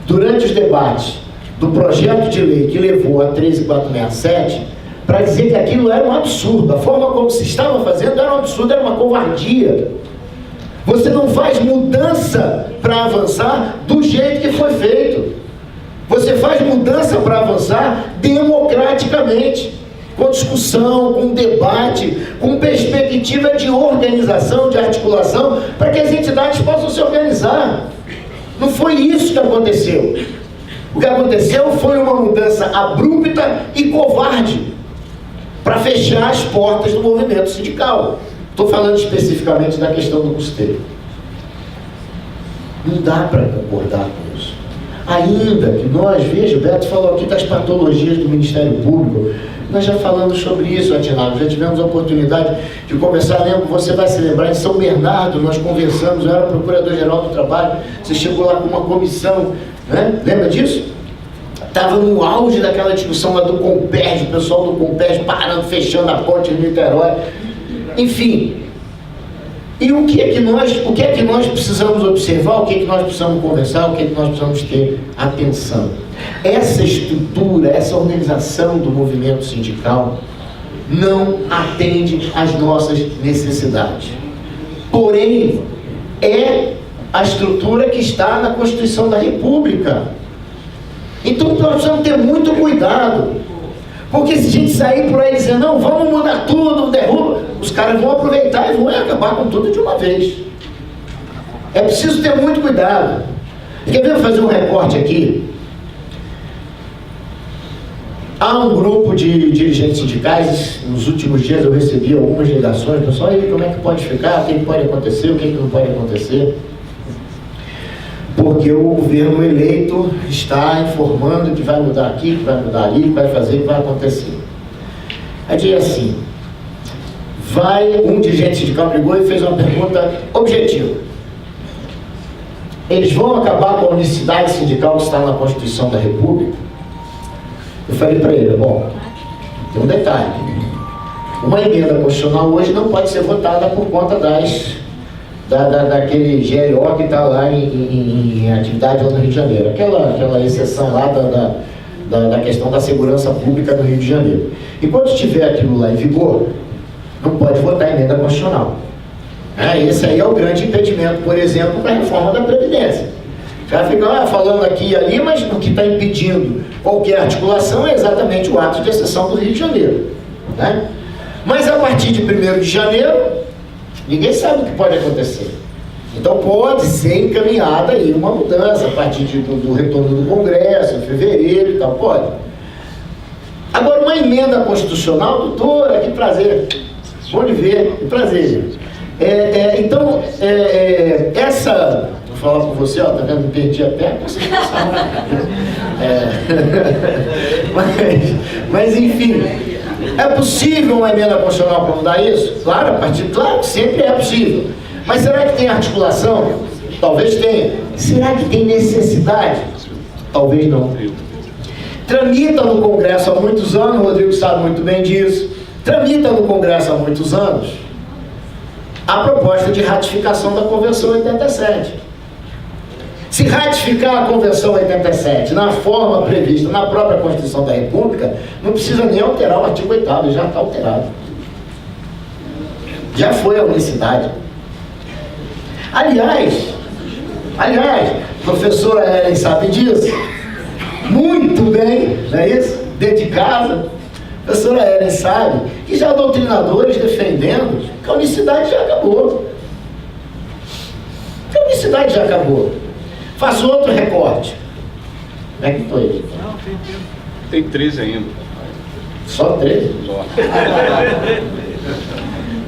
Speaker 5: durante os debates do projeto de lei que levou a 13467, para dizer que aquilo era um absurdo, a forma como se estava fazendo era um absurdo, era uma covardia. Você não faz mudança para avançar do jeito que foi feito. Você faz mudança para avançar democraticamente, com discussão, com debate, com perspectiva de organização, de articulação, para que as entidades possam se organizar. Não foi isso que aconteceu. O que aconteceu foi uma mudança abrupta e covarde para fechar as portas do movimento sindical. Estou falando especificamente da questão do custeio. Não dá para concordar com isso. Ainda que nós, veja, o Beto falou aqui das patologias do Ministério Público, nós já falamos sobre isso, Atinado, já tivemos a oportunidade de conversar, lembro, você vai se lembrar, em São Bernardo, nós conversamos, eu era Procurador-Geral do Trabalho, você chegou lá com uma comissão, né? Lembra disso? Estava no auge daquela discussão lá do Compers, o pessoal do Compers parando, fechando a ponte em Niterói, enfim. E o que é que nós precisamos observar, o que é que nós precisamos conversar, o que é que nós precisamos ter atenção? Essa estrutura, essa organização do movimento sindical não atende às nossas necessidades. Porém, é a estrutura que está na Constituição da República. Então nós precisamos ter muito cuidado. Porque se a gente sair por aí dizendo, não, vamos mudar tudo, derruba, os caras vão aproveitar e vão acabar com tudo de uma vez. É preciso ter muito cuidado. Quer ver eu fazer um recorte aqui? Há um grupo de dirigentes sindicais, nos últimos dias eu recebi algumas ligações, pessoal, aí como é que pode ficar, o que pode acontecer, o que não pode acontecer. Porque o governo eleito está informando que vai mudar aqui, que vai mudar ali, que vai fazer, que vai acontecer. Aí diz assim, um dirigente sindical ligou e fez uma pergunta objetiva. Eles vão acabar com a unicidade sindical que está na Constituição da República? Eu falei para ele, bom, tem um detalhe. Uma emenda constitucional hoje não pode ser votada por conta daquele GLO que está lá em atividade lá no Rio de Janeiro. Aquela exceção lá da questão da segurança pública no Rio de Janeiro. Enquanto estiver aquilo lá em vigor, não pode votar emenda constitucional. Esse aí é o grande impedimento, por exemplo, para a reforma da Previdência. O cara fica falando aqui e ali, mas o que está impedindo qualquer articulação é exatamente o ato de exceção do Rio de Janeiro. Né? Mas a partir de 1º de janeiro, ninguém sabe o que pode acontecer. Então pode ser encaminhada aí uma mudança a partir do retorno do Congresso, em fevereiro e tal, pode. Agora, uma emenda constitucional, doutora, que prazer. Bom de ver, que prazer, gente. Então, essa... Vou falar com você, ó, tá vendo? Perdi a perna, você não sabe. Mas enfim, é possível uma emenda constitucional para mudar isso? Claro, claro que sempre é possível. Mas será que tem articulação? Talvez tenha. Será que tem necessidade? Talvez não. Tramita no Congresso há muitos anos, o Rodrigo sabe muito bem disso. Tramita no Congresso há muitos anos a proposta de ratificação da Convenção 87. Se ratificar a Convenção 87 na forma prevista na própria Constituição da República, não precisa nem alterar o artigo 8º, já está alterado. Já foi a unicidade. Aliás, a professora Ellen sabe disso, muito bem, não é isso? dentro de casa. A professora Ellen sabe que já há doutrinadores defendendo que a unicidade já acabou. Que a unicidade já acabou. Faço outro recorte. Como é que foi?
Speaker 2: Tem 13 ainda.
Speaker 5: Só 13?
Speaker 2: Só.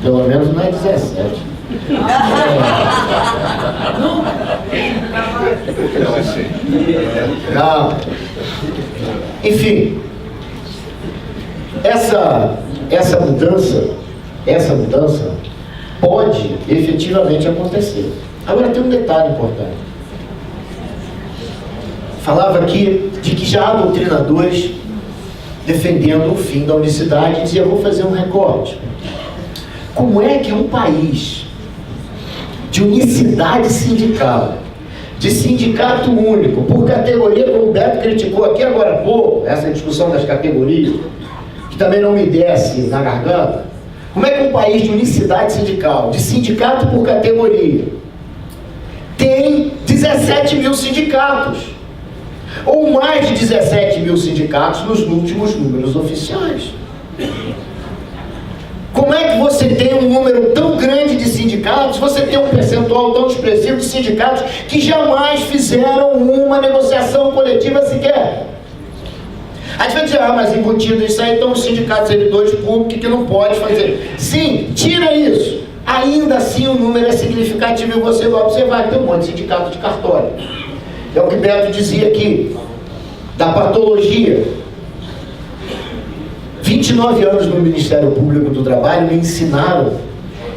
Speaker 5: Pelo menos não é 17. Não. Enfim, essa mudança pode efetivamente acontecer. Agora tem um detalhe importante. Falava aqui de que já há doutrinadores defendendo o fim da unicidade e dizia, vou fazer um recorte. Como é que um país de unicidade sindical, de sindicato único, por categoria, como o Beto criticou aqui agora há pouco, essa discussão das categorias, que também não me desce na garganta, como é que um país de unicidade sindical, de sindicato por categoria, tem 17 mil sindicatos, ou mais de 17 mil sindicatos nos últimos números oficiais? Como é que você tem um número tão grande de sindicatos, você tem um percentual tão expressivo de sindicatos que jamais fizeram uma negociação coletiva sequer? A gente vai dizer, mas embutido isso aí, então os sindicatos servidores públicos que não pode fazer. Sim, tira isso. Ainda assim o número é significativo e você vai observar que tem um monte de sindicato de cartório. É o que Beto dizia aqui, da patologia. 29 anos no Ministério Público do Trabalho me ensinaram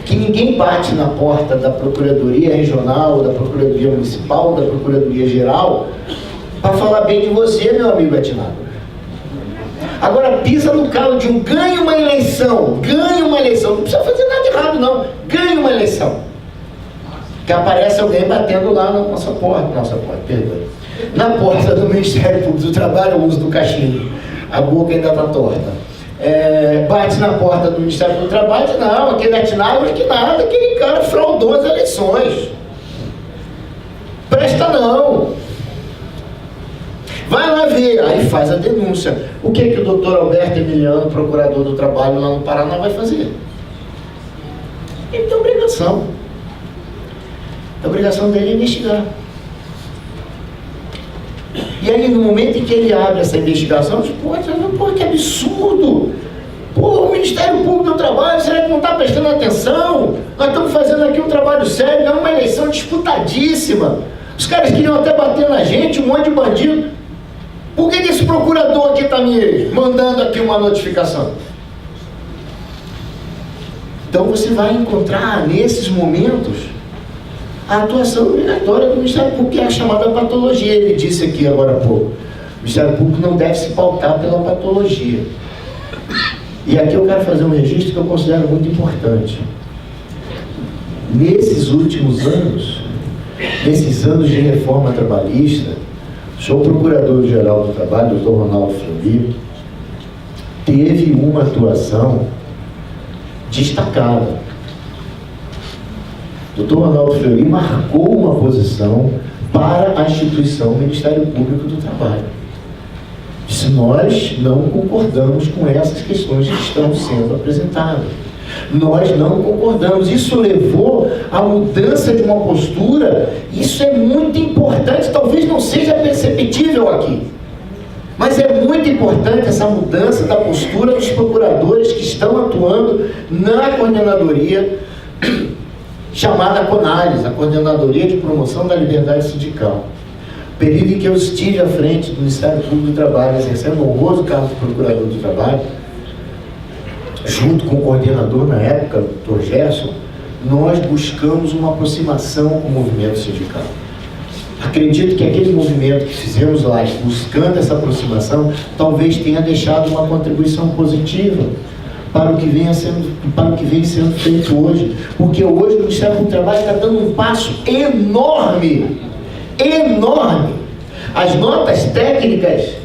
Speaker 5: que ninguém bate na porta da Procuradoria Regional, da Procuradoria Municipal, da Procuradoria Geral para falar bem de você, meu amigo atinado. Agora pisa no calo de um ganha uma eleição, não precisa fazer nada errado não, ganha uma eleição. Que aparece alguém batendo lá na nossa porta, na porta do Ministério Público do Trabalho, o uso do cachimbo, a boca ainda está torta. Bate na porta do Ministério do Trabalho, diz, não, aquele atinado é que nada, aquele cara fraudou as eleições. Presta não. Vai lá ver, aí faz a denúncia. O que o doutor Alberto Emiliano, procurador do trabalho lá no Paraná, vai fazer? Ele tem obrigação. A obrigação dele é investigar. E aí, no momento em que ele abre essa investigação, pô, que absurdo! Pô, o Ministério Público do Trabalho, será que não está prestando atenção? Nós estamos fazendo aqui um trabalho sério, é uma eleição disputadíssima. Os caras queriam até bater na gente, um monte de bandido. Por que esse procurador aqui está me mandando aqui uma notificação? Então você vai encontrar, nesses momentos, a atuação obrigatória do Ministério Público, que é a chamada patologia. Ele disse aqui agora há pouco, o Ministério Público não deve se pautar pela patologia. E aqui eu quero fazer um registro que eu considero muito importante. Nesses últimos anos, nesses anos de reforma trabalhista, o senhor Procurador-Geral do Trabalho, o Dr. Ronaldo Fleury, teve uma atuação destacada. O Dr. Ronaldo Fleury marcou uma posição para a instituição Ministério Público do Trabalho. Disse, nós não concordamos com essas questões que estão sendo apresentadas. Nós não concordamos. Isso levou à mudança de uma postura. Isso é muito importante, talvez não seja perceptível aqui. Mas é muito importante essa mudança da postura dos procuradores que estão atuando na coordenadoria chamada CONALES, a Coordenadoria de Promoção da Liberdade Sindical. Período em que eu estive à frente do Ministério Público do Trabalho, exercendo o honroso cargo de Procurador do Trabalho, junto com o coordenador na época, Dr. Gerson, nós buscamos uma aproximação com o movimento sindical. Acredito que aquele movimento que fizemos lá, buscando essa aproximação, talvez tenha deixado uma contribuição positiva para o que vem sendo feito hoje. Porque hoje o Ministério do Trabalho está dando um passo enorme, enorme. As notas técnicas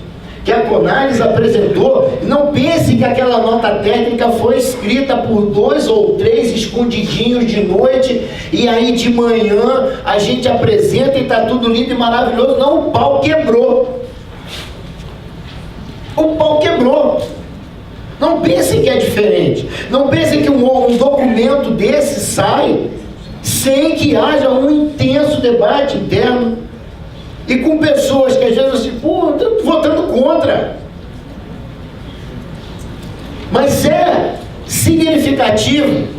Speaker 5: que a CONALES apresentou, não pense que aquela nota técnica foi escrita por 2 ou 3 escondidinhos de noite e aí de manhã a gente apresenta e está tudo lindo e maravilhoso. Não, o pau quebrou. O pau quebrou. Não pensem que é diferente. Não pensem que um documento desse sai sem que haja um intenso debate interno e com pessoas que às vezes assim, pô, eu estou votando contra. Mas é significativo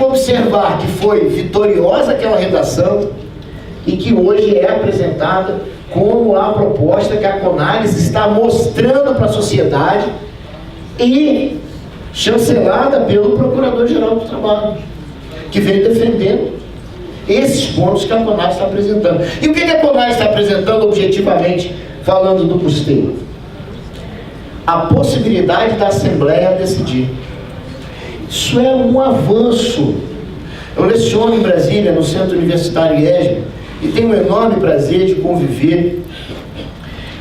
Speaker 5: observar que foi vitoriosa aquela redação e que hoje é apresentada como a proposta que a Conalys está mostrando para a sociedade e chancelada pelo Procurador-Geral do Trabalho, que vem defendendo esses pontos que a Conalys está apresentando. E o que a Conalys está apresentando objetivamente, falando do custeio? A possibilidade da Assembleia decidir. Isso é um avanço. Eu leciono em Brasília, no Centro Universitário IESB, e tenho um enorme prazer de conviver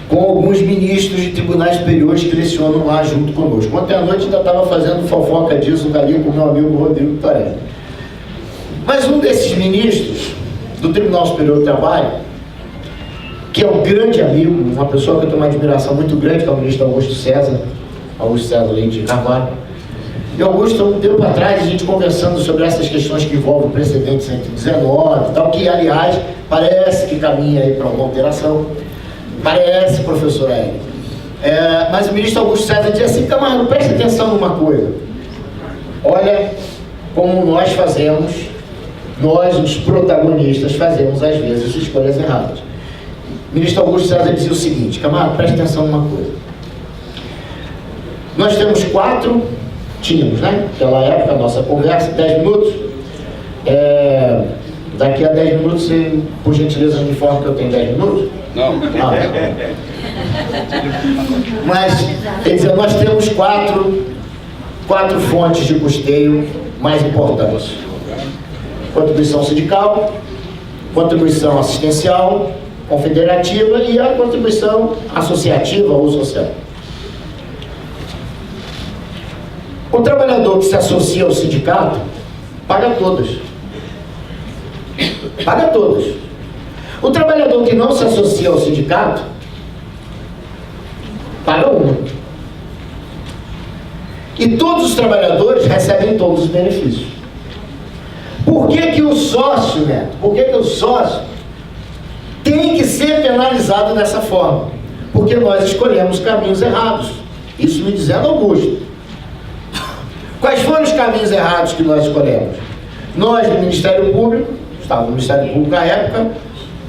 Speaker 5: com alguns ministros de tribunais superiores que lecionam lá junto conosco. Ontem à noite ainda estava fazendo fofoca disso ali com o meu amigo Rodrigo Torelli. Mas um desses ministros do Tribunal Superior do Trabalho, que é um grande amigo, uma pessoa que eu tenho uma admiração muito grande, que é o ministro Augusto César Leite de Carvalho. E Augusto, um tempo atrás, a gente conversando sobre essas questões que envolvem o precedente 119, tal, que, aliás, parece que caminha aí para uma alteração. Parece, professor Hélio. Mas o ministro Augusto César dizia assim, camarada, preste atenção numa coisa. Olha como nós fazemos, nós, os protagonistas, fazemos, às vezes, escolhas erradas. O ministro Augusto César dizia o seguinte, camarada, preste atenção numa coisa. Nós tínhamos, né? Naquela época, a nossa conversa, 10 minutos. Daqui a 10 minutos, você, por gentileza, me informa que eu tenho 10 minutos?
Speaker 3: Não.
Speaker 5: Mas, quer dizer, nós temos quatro fontes de custeio mais importantes. Contribuição sindical, contribuição assistencial, confederativa e a contribuição associativa ou social. O trabalhador que se associa ao sindicato paga todas. Paga todas. O trabalhador que não se associa ao sindicato paga uma. E todos os trabalhadores recebem todos os benefícios. Por que o sócio, Neto? Por que o sócio tem que ser penalizado dessa forma? Porque nós escolhemos caminhos errados. Isso me dizendo Augusto. Quais foram os caminhos errados que nós escolhemos? Nós, do Ministério Público, estava no Ministério Público na época,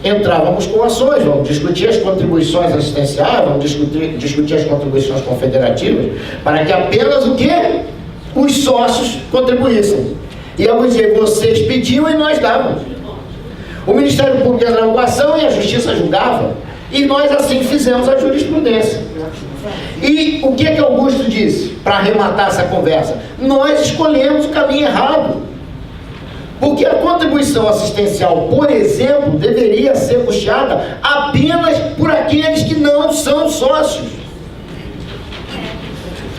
Speaker 5: entrávamos com ações, vamos discutir as contribuições assistenciais, vamos discutir as contribuições confederativas, para que apenas o quê? Os sócios contribuíssem. E eu vou dizer, vocês pediam e nós dávamos. O Ministério Público entrava com ação e a Justiça julgava. E nós assim fizemos a jurisprudência. E o que Augusto disse, para arrematar essa conversa? Nós escolhemos o caminho errado. Porque a contribuição assistencial, por exemplo, deveria ser custeada apenas por aqueles que não são sócios.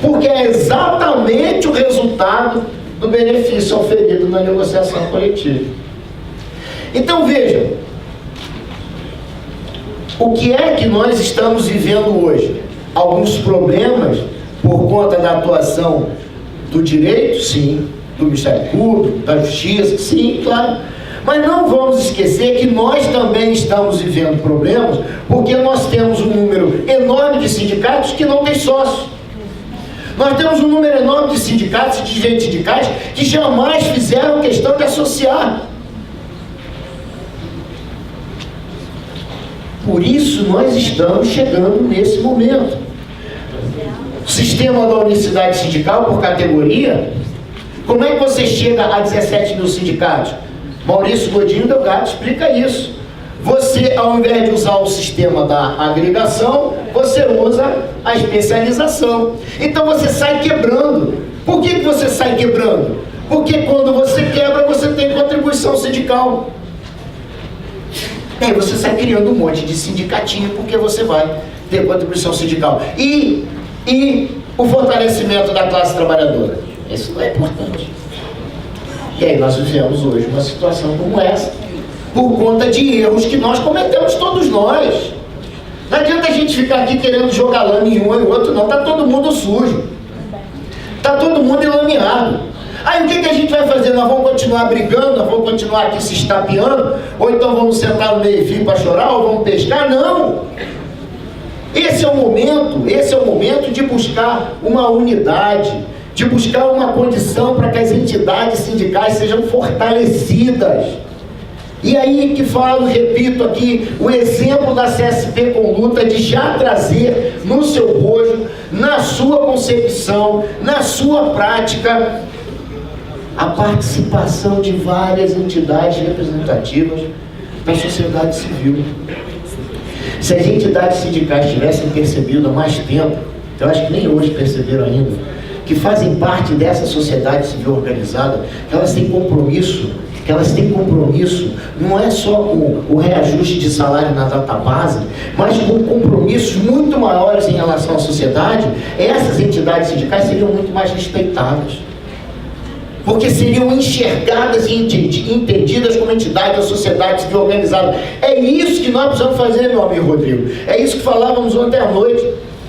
Speaker 5: Porque é exatamente o resultado do benefício oferido na negociação coletiva. Então vejam, o que é que nós estamos vivendo hoje? Alguns problemas por conta da atuação do direito, sim, do Ministério Público, da Justiça, sim, claro. Mas não vamos esquecer que nós também estamos vivendo problemas porque nós temos um número enorme de sindicatos que não tem sócios. Nós temos um número enorme de sindicatos e de dirigentes sindicais que jamais fizeram questão de associar. Por isso nós estamos chegando nesse momento. O sistema da unicidade sindical por categoria, como é que você chega a 17 mil sindicatos? Maurício Godinho Delgado explica isso. Você, ao invés de usar o sistema da agregação, você usa a especialização. Então você sai quebrando. Por que você sai quebrando? Porque quando você quebra, você tem contribuição sindical. E aí você sai criando um monte de sindicatinho, porque você vai ter contribuição sindical. E o fortalecimento da classe trabalhadora. Isso não é importante. E aí nós vivemos hoje uma situação como essa, por conta de erros que nós cometemos, todos nós. Não adianta a gente ficar aqui querendo jogar lama em um e outro, não. Está todo mundo sujo. Está todo mundo enlameado. Aí o que a gente vai fazer? Nós vamos continuar brigando, nós vamos continuar aqui se estapeando, ou então vamos sentar no meio-fio para chorar, ou vamos pescar? Não! Esse é o momento de buscar uma unidade, de buscar uma condição para que as entidades sindicais sejam fortalecidas. E aí que falo, repito aqui, o exemplo da CSP com luta de já trazer no seu bojo, na sua concepção, na sua prática, a participação de várias entidades representativas da sociedade civil. Se as entidades sindicais tivessem percebido há mais tempo, eu acho que nem hoje perceberam ainda, que fazem parte dessa sociedade civil organizada, que elas têm compromisso, não é só com o reajuste de salário na database, mas com compromissos muito maiores em relação à sociedade, essas entidades sindicais seriam muito mais respeitadas. Porque seriam enxergadas e entendidas como entidade da sociedade civil organizada. É isso que nós precisamos fazer, meu amigo Rodrigo. É isso que falávamos ontem à noite.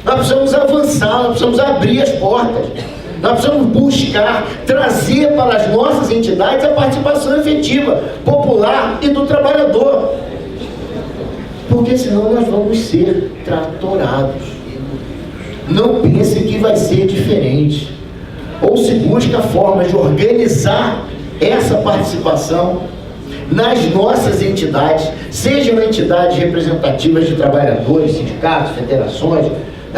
Speaker 5: Nós precisamos avançar, nós precisamos abrir as portas. Nós precisamos buscar, trazer para as nossas entidades a participação efetiva, popular e do trabalhador. Porque senão nós vamos ser tratorados. Não pense que vai ser diferente. Ou se busca formas de organizar essa participação nas nossas entidades, sejam entidades representativas de trabalhadores, sindicatos, federações,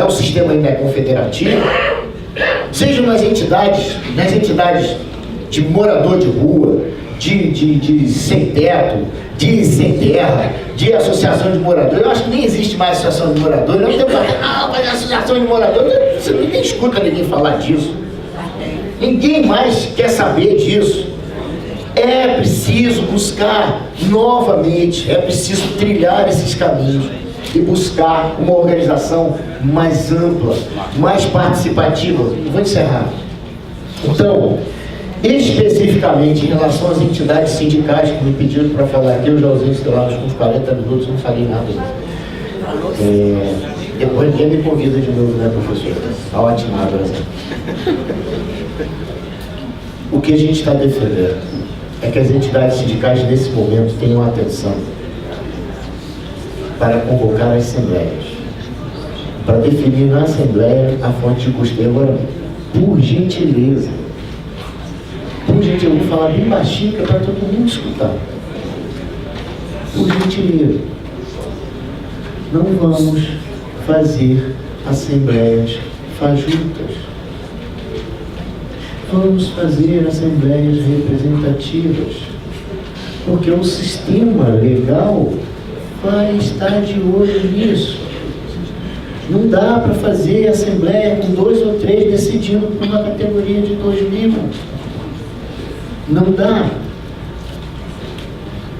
Speaker 5: o sistema ainda é confederativo, sejam nas entidades de morador de rua, de sem teto, de sem terra, de associação de moradores. Eu acho que nem existe mais associação de moradores. Não tem mas associação de moradores, você nem escuta ninguém falar disso. Ninguém mais quer saber disso. É preciso buscar novamente, é preciso trilhar esses caminhos e buscar uma organização mais ampla, mais participativa. Eu vou encerrar. Então, especificamente em relação às entidades sindicais que me pediram para falar aqui, eu já usei isso lá uns 40 minutos, não falei nada. Depois ninguém me convida de novo, né, professor? Está ótimo, O que a gente está defendendo é que as entidades sindicais nesse momento tenham atenção para convocar as assembleias, para definir na assembleia a fonte de custeio. Agora, por gentileza, eu vou falar bem baixinho que é para todo mundo escutar. Por gentileza, não vamos fazer assembleias fajutas. Vamos fazer assembleias representativas, porque o sistema legal vai estar de olho nisso. Não dá para fazer assembleia com 2 ou 3 decidindo por uma categoria de 2.000. Não dá.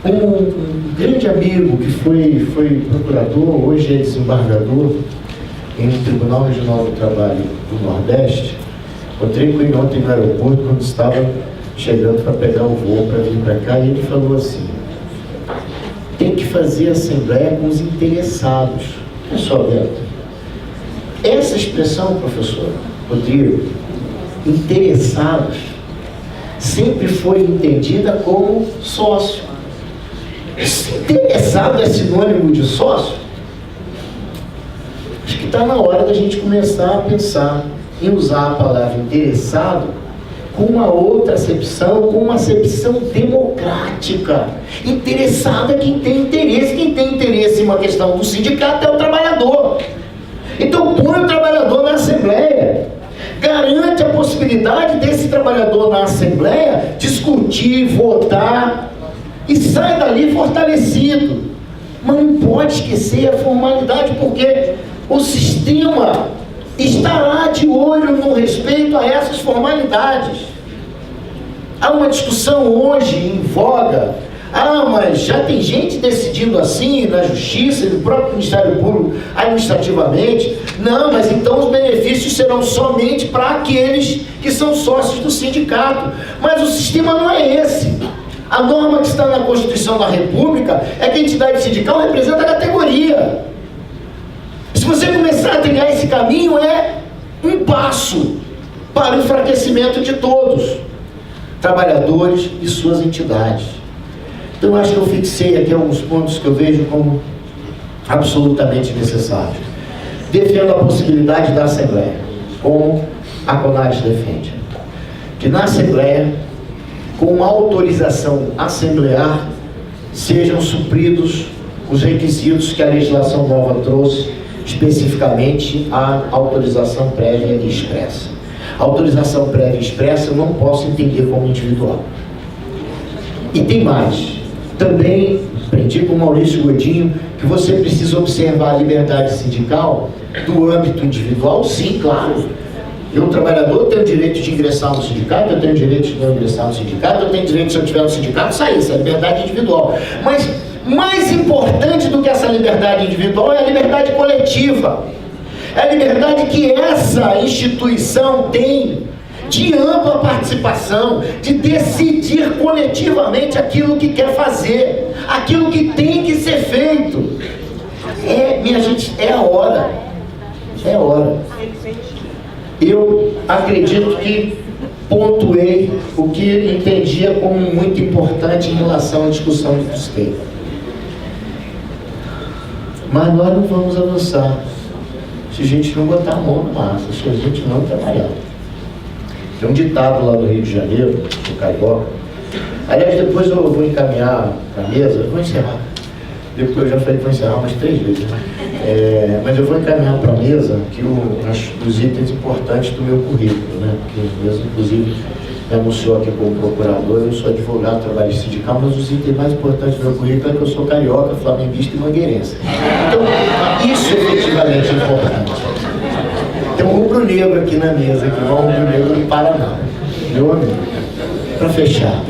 Speaker 5: Um grande amigo que foi procurador, hoje é desembargador em um Tribunal Regional do Trabalho do Nordeste, encontrei com ele ontem no aeroporto quando estava chegando para pegar o voo para vir para cá, e ele falou assim: tem que fazer assembleia com os interessados. Olha só, Beto, essa expressão, professor Rodrigo, interessados, sempre foi entendida como sócio. Interessado é sinônimo de sócio? Acho que está na hora da gente começar a pensar em usar a palavra interessado com uma outra acepção, com uma acepção democrática. Interessado é quem tem interesse em uma questão do sindicato é o trabalhador. Então põe o trabalhador na assembleia, garante a possibilidade desse trabalhador na assembleia discutir, votar e sai dali fortalecido. Mas não pode esquecer a formalidade, porque o sistema estará de olho no respeito a essas formalidades. Há uma discussão hoje em voga: mas já tem gente decidindo assim na Justiça e no próprio Ministério Público administrativamente. Não, mas então os benefícios serão somente para aqueles que são sócios do sindicato. Mas o sistema não é esse. A norma que está na Constituição da República é que a entidade sindical representa a categoria. você começar a trilhar esse caminho, é um passo para o enfraquecimento de todos, trabalhadores e suas entidades. Então, eu acho que eu fixei aqui alguns pontos que eu vejo como absolutamente necessários. Defendo a possibilidade da Assembleia, como a CONADES defende, que na Assembleia, com uma autorização assemblear, sejam supridos os requisitos que a legislação nova trouxe, especificamente a autorização prévia e expressa. A autorização prévia e expressa eu não posso entender como individual. E tem mais. Também aprendi com o Maurício Godinho que você precisa observar a liberdade sindical do âmbito individual, sim, claro. Eu, trabalhador, tenho direito de ingressar no sindicato, eu tenho direito de não ingressar no sindicato, eu tenho direito, se eu estiver no sindicato, sair, isso é liberdade individual. Mas mais importante do que essa liberdade individual é a liberdade coletiva. É a liberdade que essa instituição tem de ampla participação, de decidir coletivamente aquilo que quer fazer, aquilo que tem que ser feito. Minha gente, é a hora. É a hora. Eu acredito que pontuei o que entendia como muito importante em relação à discussão do custeio. Mas nós não vamos avançar se a gente não botar a mão na massa, se a gente não trabalhar. Tem um ditado lá do Rio de Janeiro, do Carioca. Aliás, depois eu vou encaminhar para a mesa, eu vou encerrar. Depois eu já falei que vou encerrar umas 3 vezes, né? Mas eu vou encaminhar para a mesa que os itens importantes do meu currículo, né? Porque mesmo, inclusive, me anunciou aqui como procurador, eu sou advogado, trabalho sindical, mas os itens mais importantes do meu currículo é que eu sou carioca, flamenguista e mangueirense. Então, isso é efetivamente importante. Tem um rubro-negro aqui na mesa, que é um rubro-negro do Paraná. Meu amigo, para fechar.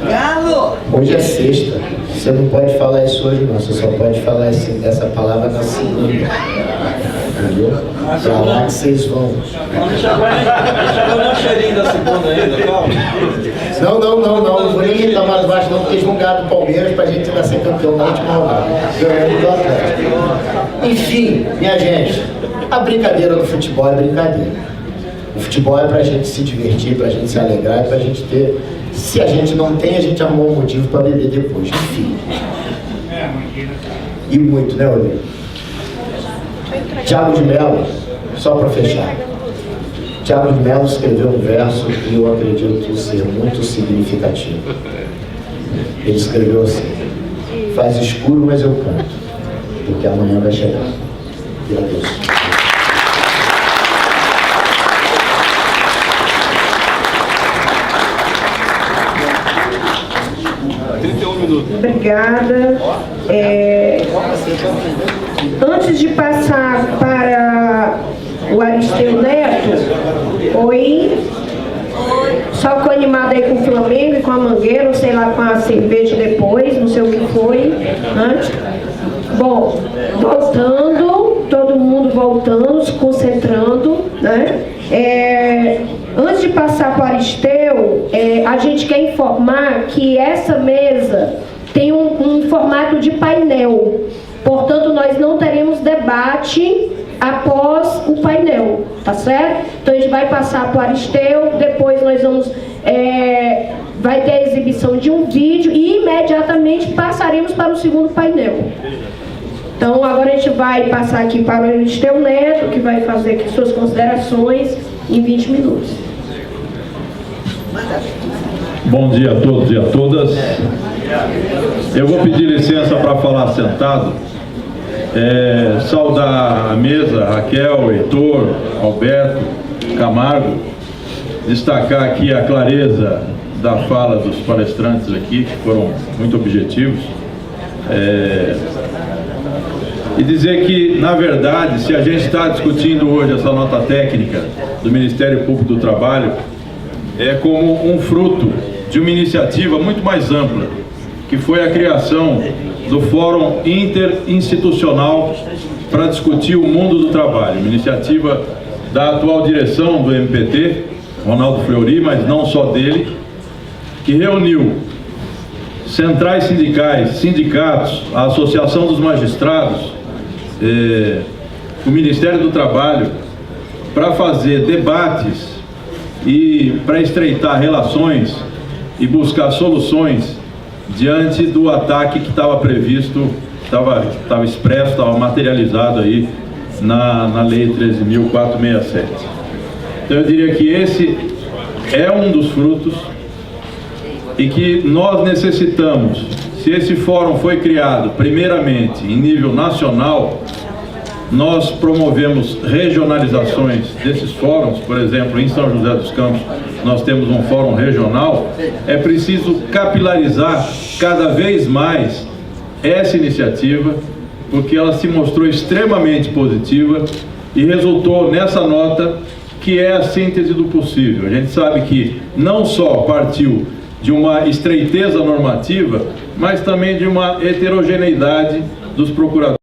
Speaker 6: Galo!
Speaker 5: Hoje é sexta. Você não pode falar isso hoje, não. Você só pode falar essa palavra na segunda. Entendeu? Pra lá que vocês vão.
Speaker 6: Não chegou o cheirinho da segunda ainda, calma.
Speaker 5: Não vou nem reclamar debaixo, não, porque eles vão ganhar do Palmeiras pra gente ainda ser campeão na última rodada. Ganhando do Atlético. Enfim, minha gente, a brincadeira do futebol é brincadeira. O futebol é pra gente se divertir, pra gente se alegrar, é pra gente ter. Se a gente não tem, a gente arrumou um motivo para beber depois. Enfim. E muito, né, Olívio? Tiago de Mello, só para fechar. Tiago de Mello escreveu um verso que eu acredito ser muito significativo. Ele escreveu assim: faz escuro, mas eu canto, porque amanhã vai chegar. Agradeço.
Speaker 1: Obrigada. Antes de passar para o Aristeu Neto, oi. Só ficou animado aí com o Flamengo e com a Mangueira, ou sei lá, com a cerveja depois, não sei o que foi. Bom, voltando, todo mundo voltando, se concentrando, né? Antes de passar para o Aristeu, a gente quer informar que essa mesa tem um formato de painel. Portanto, nós não teremos debate após o painel, tá certo? Então, a gente vai passar para o Aristeu, depois nós vamos... vai ter a exibição de um vídeo e imediatamente passaremos para o segundo painel. Então, agora a gente vai passar aqui para o Aristeu Neto, que vai fazer aqui suas considerações em 20 minutos.
Speaker 7: Bom dia a todos e a todas. Eu vou pedir licença para falar sentado. Saudar a mesa, Raquel, Heitor, Alberto, Camargo. Destacar aqui a clareza da fala dos palestrantes aqui, que foram muito objetivos. E dizer que, na verdade, se a gente está discutindo hoje essa nota técnica do Ministério Público do Trabalho, é como um fruto de uma iniciativa muito mais ampla, que foi a criação do Fórum Interinstitucional para discutir o mundo do trabalho, uma iniciativa da atual direção do MPT, Ronaldo Fleury, mas não só dele, que reuniu centrais sindicais, sindicatos, a Associação dos Magistrados, o Ministério do Trabalho, para fazer debates e para estreitar relações e buscar soluções diante do ataque que estava previsto, estava expresso, estava materializado aí na Lei 13.467. Então eu diria que esse é um dos frutos e que nós necessitamos, se esse fórum foi criado primeiramente em nível nacional, nós promovemos regionalizações desses fóruns. Por exemplo, em São José dos Campos nós temos um fórum regional. É preciso capilarizar cada vez mais essa iniciativa, porque ela se mostrou extremamente positiva e resultou nessa nota que é a síntese do possível. A gente sabe que não só partiu de uma estreiteza normativa, mas também de uma heterogeneidade dos procuradores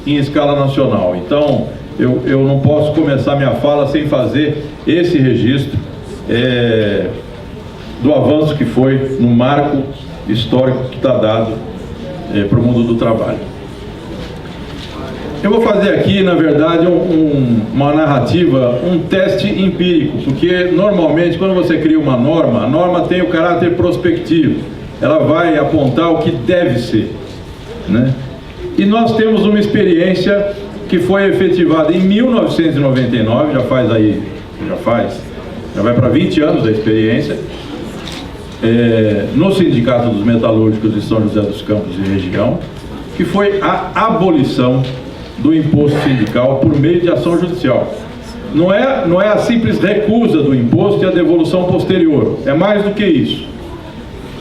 Speaker 7: em escala nacional. Então, eu não posso começar minha fala sem fazer esse registro do avanço que foi no marco histórico que está dado para o mundo do trabalho. Eu vou fazer aqui, na verdade, uma narrativa, um teste empírico, porque normalmente quando você cria uma norma, a norma tem o caráter prospectivo, ela vai apontar o que deve ser, né? E nós temos uma experiência que foi efetivada em 1999, já vai para 20 anos da experiência, no Sindicato dos Metalúrgicos de São José dos Campos e região, que foi a abolição do imposto sindical por meio de ação judicial. Não é a simples recusa do imposto e a devolução posterior, é mais do que isso.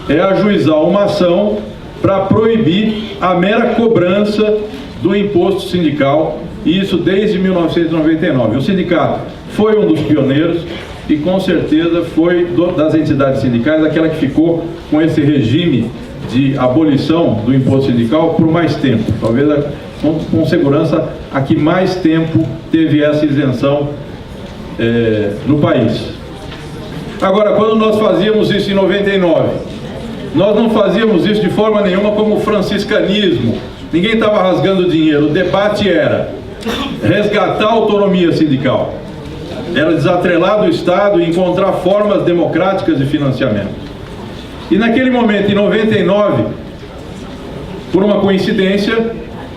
Speaker 7: É ajuizar uma ação para proibir a mera cobrança do imposto sindical, e isso desde 1999. O sindicato foi um dos pioneiros e com certeza foi das entidades sindicais aquela que ficou com esse regime de abolição do imposto sindical por mais tempo. Talvez com segurança a que mais tempo teve essa isenção no país. Agora, quando nós fazíamos isso em 99, nós não fazíamos isso de forma nenhuma como franciscanismo. Ninguém estava rasgando dinheiro. O debate era resgatar a autonomia sindical. Era desatrelar do Estado e encontrar formas democráticas de financiamento. E naquele momento, em 99, por uma coincidência,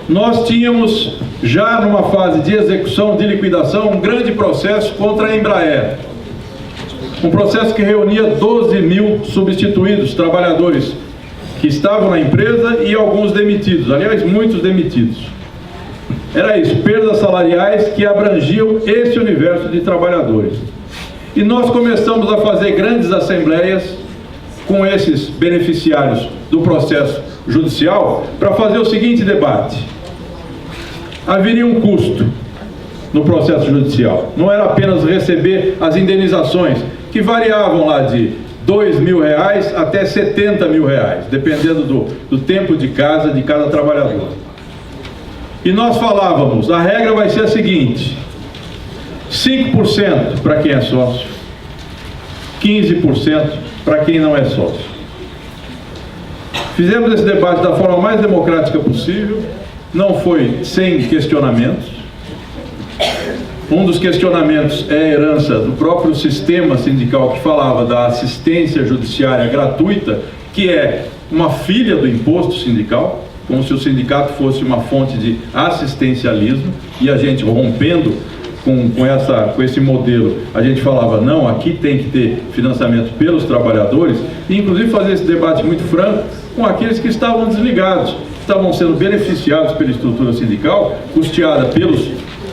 Speaker 7: nós tínhamos já numa fase de execução, de liquidação, um grande processo contra a Embraer. Um processo que reunia 12 mil substituídos, trabalhadores que estavam na empresa e alguns demitidos, aliás, muitos demitidos. Era isso, perdas salariais que abrangiam esse universo de trabalhadores. E nós começamos a fazer grandes assembleias com esses beneficiários do processo judicial para fazer o seguinte debate: haveria um custo no processo judicial, não era apenas receber as indenizações, que variavam lá de R$2.000 até R$70.000, dependendo do tempo de casa de cada trabalhador. E nós falávamos, a regra vai ser a seguinte: 5% para quem é sócio, 15% para quem não é sócio. Fizemos esse debate da forma mais democrática possível, não foi sem questionamentos. Um dos questionamentos é a herança do próprio sistema sindical, que falava da assistência judiciária gratuita, que é uma filha do imposto sindical, como se o sindicato fosse uma fonte de assistencialismo, e a gente rompendo com esse modelo, a gente falava, não, aqui tem que ter financiamento pelos trabalhadores, e inclusive fazer esse debate muito franco com aqueles que estavam desligados, estavam sendo beneficiados pela estrutura sindical, custeada pelos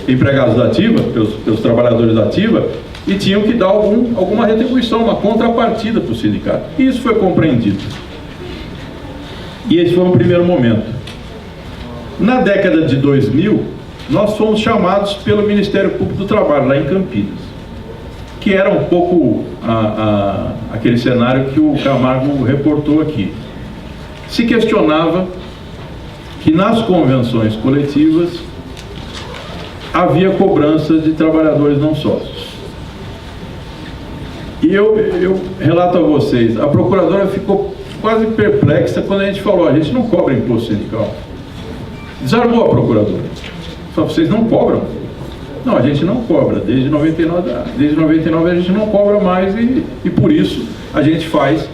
Speaker 7: empregados da ativa, pelos trabalhadores da ativa, e tinham que dar alguma retribuição, uma contrapartida para o sindicato. E isso foi compreendido. E esse foi um primeiro momento. Na década de 2000, nós fomos chamados pelo Ministério Público do Trabalho, lá em Campinas, que era um pouco aquele cenário que o Camargo reportou aqui. Se questionava que nas convenções coletivas havia cobrança de trabalhadores não sócios. E eu relato a vocês, a procuradora ficou quase perplexa quando a gente falou: a gente não cobra imposto sindical. Desarmou a procuradora. Só vocês não cobram? Não, a gente não cobra. Desde 99 a gente não cobra mais e por isso a gente faz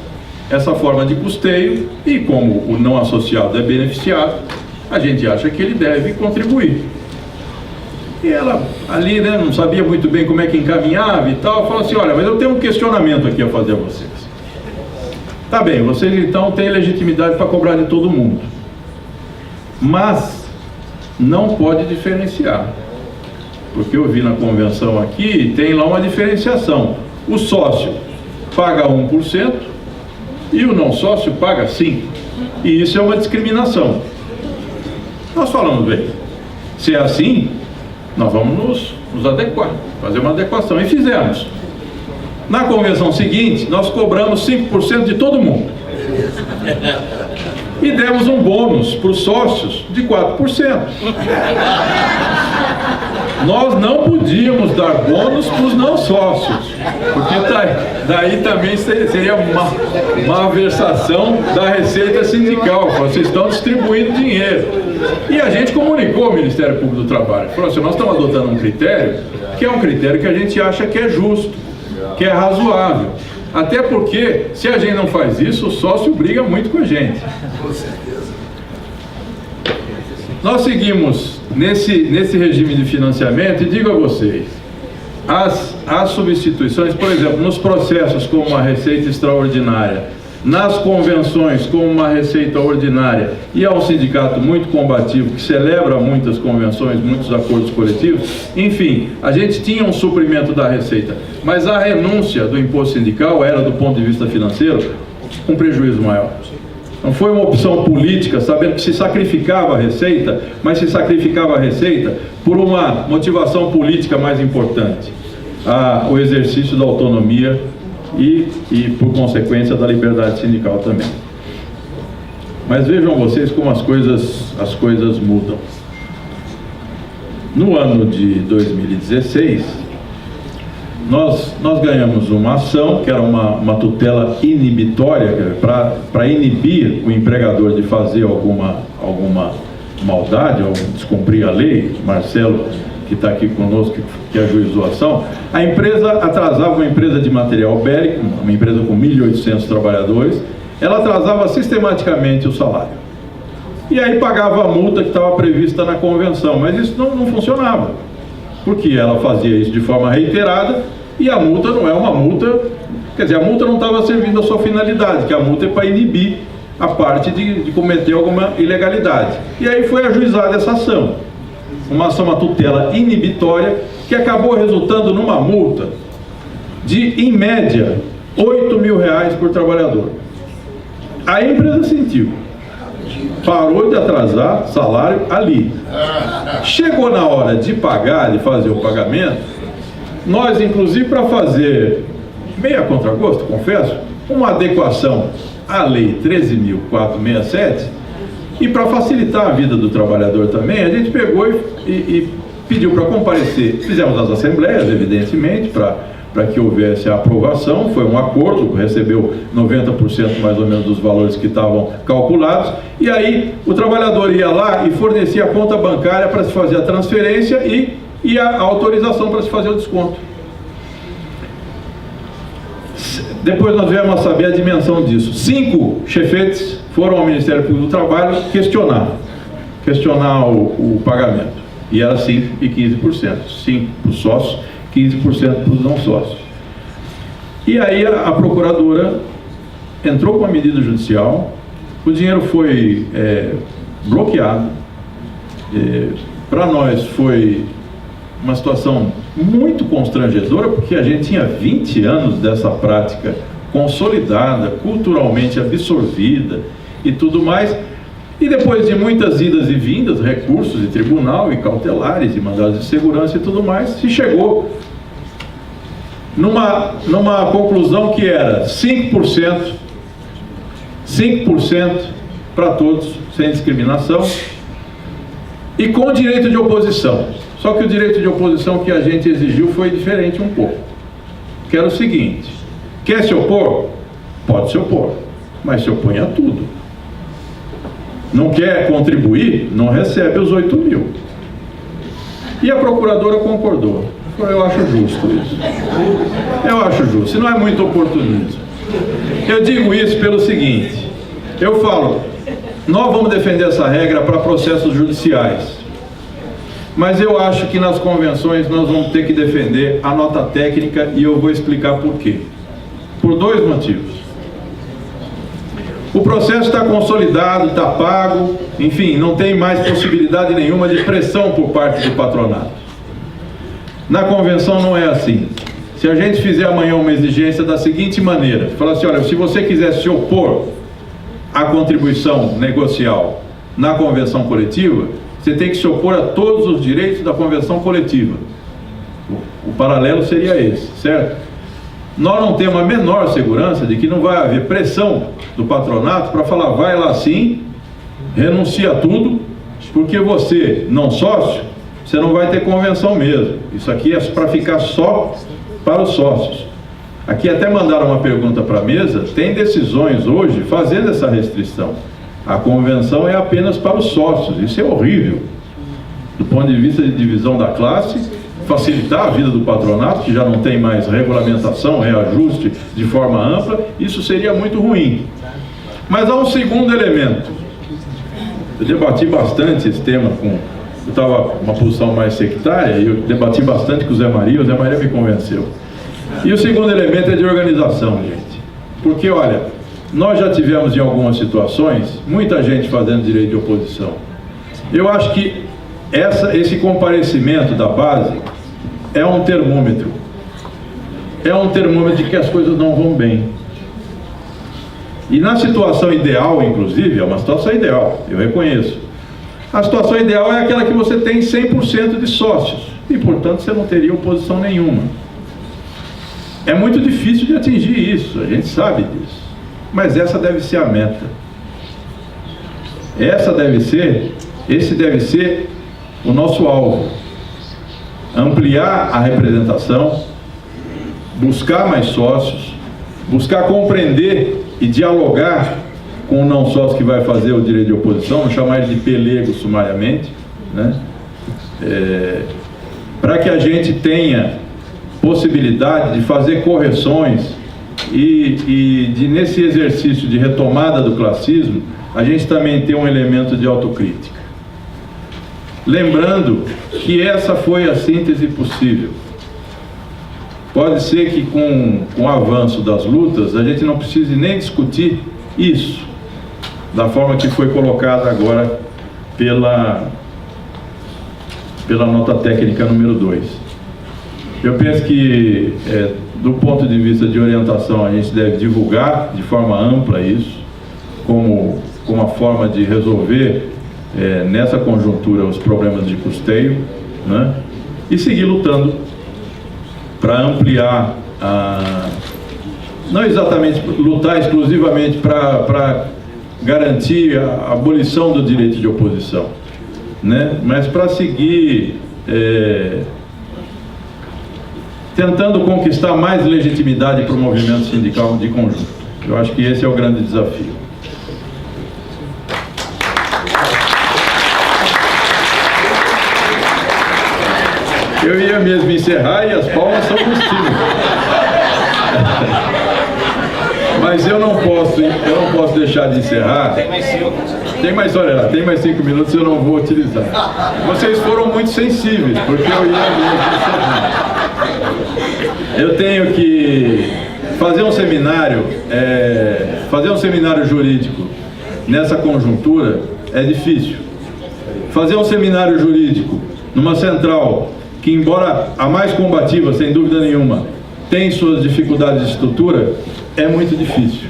Speaker 7: essa forma de custeio e como o não associado é beneficiado, a gente acha que ele deve contribuir. E ela ali, né, não sabia muito bem como é que encaminhava e tal, falou assim: olha, mas eu tenho um questionamento aqui a fazer a vocês. Tá bem, vocês então têm legitimidade para cobrar de todo mundo, mas não pode diferenciar, porque eu vi na convenção aqui, tem lá uma diferenciação: o sócio paga 1% e o não sócio paga 5%, e isso é uma discriminação. Nós falamos: bem, se é assim, nós vamos nos adequar, fazer uma adequação, e fizemos. Na convenção seguinte, nós cobramos 5% de todo mundo. E demos um bônus para os sócios de 4%. Nós não podíamos dar bônus para os não sócios, porque daí também seria uma malversação da receita sindical. Vocês estão distribuindo dinheiro. E a gente comunicou ao Ministério Público do Trabalho, falou assim: nós estamos adotando um critério que é um critério que a gente acha que é justo, que é razoável. Até porque, se a gente não faz isso, o sócio briga muito com a gente.
Speaker 3: Com certeza.
Speaker 7: Nós seguimos nesse regime de financiamento, e digo a vocês, as substituições, por exemplo, nos processos como uma receita extraordinária, nas convenções como uma receita ordinária, e há um sindicato muito combativo que celebra muitas convenções, muitos acordos coletivos, enfim, a gente tinha um suprimento da receita, mas a renúncia do imposto sindical era, do ponto de vista financeiro, um prejuízo maior. Não foi uma opção política, sabendo que se sacrificava a receita, mas se sacrificava a receita por uma motivação política mais importante, o exercício da autonomia e por consequência da liberdade sindical também. Mas vejam vocês como as coisas mudam. No ano de 2016, nós ganhamos uma ação que era uma tutela inibitória para inibir o empregador de fazer alguma maldade ou descumprir a lei. Marcelo, que está aqui conosco, que ajuizou a ação. A empresa atrasava, uma empresa de material bélico, uma empresa com 1.800 trabalhadores, ela atrasava sistematicamente o salário. E aí pagava a multa que estava prevista na convenção, mas isso não funcionava, porque ela fazia isso de forma reiterada e a multa não é uma multa, quer dizer, a multa não estava servindo a sua finalidade, que a multa é para inibir a parte de cometer alguma ilegalidade. E aí foi ajuizada essa ação. Uma tutela inibitória que acabou resultando numa multa de, em média, R$8.000 por trabalhador. A empresa sentiu, parou de atrasar salário ali. Chegou na hora de pagar, de fazer o pagamento, nós, inclusive, para fazer, meio a contragosto, confesso, uma adequação à lei 13.467, e para facilitar a vida do trabalhador também, a gente pegou e pediu para comparecer. Fizemos as assembleias, evidentemente, para que houvesse a aprovação. Foi um acordo, recebeu 90% mais ou menos dos valores que estavam calculados. E aí o trabalhador ia lá e fornecia a conta bancária para se fazer a transferência e a autorização para se fazer o desconto. Depois nós viemos a saber a dimensão disso. 5 chefetes foram ao Ministério Público do Trabalho questionar o pagamento. E era 5% e 15%. 5% para os sócios, 15% para os não sócios. E aí a procuradora entrou com a medida judicial, o dinheiro foi bloqueado. Para nós foi uma situação muito constrangedora, porque a gente tinha 20 anos dessa prática consolidada, culturalmente absorvida e tudo mais, e depois de muitas idas e vindas, recursos de tribunal e cautelares e mandados de segurança e tudo mais, se chegou numa conclusão que era 5% para todos, sem discriminação, e com direito de oposição. Só que o direito de oposição que a gente exigiu foi diferente um pouco, que era o seguinte: quer se opor? Pode se opor. mas se opõe a tudo. Não quer contribuir, não recebe os 8 mil. E a procuradora concordou. Eu acho justo isso. Eu acho justo. Se não é muito oportunismo. Eu digo isso pelo seguinte. Eu falo, nós vamos defender essa regra para processos judiciais. Mas eu acho que nas convenções nós vamos ter que defender a nota técnica e eu vou explicar por quê. Por 2 motivos. O processo está consolidado, está pago, enfim, não tem mais possibilidade nenhuma de pressão por parte do patronato. Na convenção não é assim. Se a gente fizer amanhã uma exigência da seguinte maneira, falar assim, olha, se você quiser se opor à contribuição negocial na convenção coletiva, você tem que se opor a todos os direitos da convenção coletiva. O paralelo seria esse, certo? Nós não temos a menor segurança de que não vai haver pressão do patronato para falar, vai lá sim, renuncia a tudo, porque você, não sócio, você não vai ter convenção mesmo. Isso aqui é para ficar só para os sócios. Aqui até mandaram uma pergunta para a mesa, tem decisões hoje fazendo essa restrição. A convenção é apenas para os sócios, isso é horrível. Do ponto de vista de divisão da classe, facilitar a vida do patronato, que já não tem mais regulamentação, reajuste de forma ampla, isso seria muito ruim. Mas há um segundo elemento. Eu debati bastante esse tema eu estava uma posição mais sectária, e eu debati bastante com o Zé Maria me convenceu. E o segundo elemento é de organização, gente. Porque, olha, nós já tivemos em algumas situações, muita gente fazendo direito de oposição. Eu acho que esse comparecimento da base é um termômetro. É um termômetro de que as coisas não vão bem. E na situação ideal, inclusive, é uma situação ideal, eu reconheço. A situação ideal é aquela que você tem 100% de sócios. E, portanto, você não teria oposição nenhuma. É muito difícil de atingir isso, a gente sabe disso. Mas essa deve ser a meta. Esse deve ser o nosso alvo. Ampliar a representação, buscar mais sócios, buscar compreender e dialogar com o não sócio que vai fazer o direito de oposição, não chamar ele de pelego sumariamente, né? Para que a gente tenha possibilidade de fazer correções e nesse exercício de retomada do classismo, a gente também tem um elemento de autocrítica. Lembrando que essa foi a síntese possível. Pode ser que com o avanço das lutas, a gente não precise nem discutir isso, da forma que foi colocada agora pela nota técnica número 2. Eu penso que, do ponto de vista de orientação, a gente deve divulgar de forma ampla isso, como uma forma de resolver, nessa conjuntura, os problemas de custeio, né? E seguir lutando para ampliar, não exatamente lutar exclusivamente para garantir a abolição do direito de oposição, né? Mas para seguir tentando conquistar mais legitimidade para o movimento sindical de conjunto. Eu acho que esse é o grande desafio. Eu ia mesmo encerrar e as palmas são combustível. Mas eu não posso deixar de encerrar. Tem mais 5. Tem mais 5 minutos, eu não vou utilizar. Vocês foram muito sensíveis, porque eu ia mesmo encerrar. Eu tenho que fazer um seminário jurídico nessa conjuntura é difícil. Fazer um seminário jurídico numa central que, embora a mais combativa, sem dúvida nenhuma, tem suas dificuldades de estrutura, é muito difícil.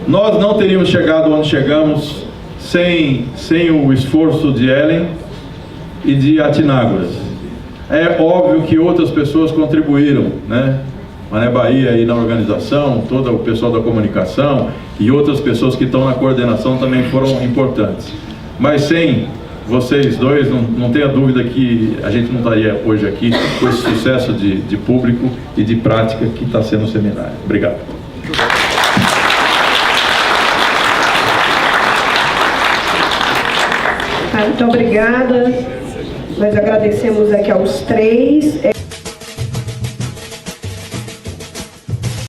Speaker 7: Nós não teríamos chegado onde chegamos sem o esforço de Ellen e de Atinágoras. É óbvio que outras pessoas contribuíram, né? Mané Bahia aí na organização, todo o pessoal da comunicação e outras pessoas que estão na coordenação também foram importantes. Mas sem vocês dois, não tenha dúvida que a gente não estaria hoje aqui com esse sucesso de público e de prática que está sendo o seminário. Obrigado.
Speaker 1: Muito obrigada. Nós agradecemos aqui aos três.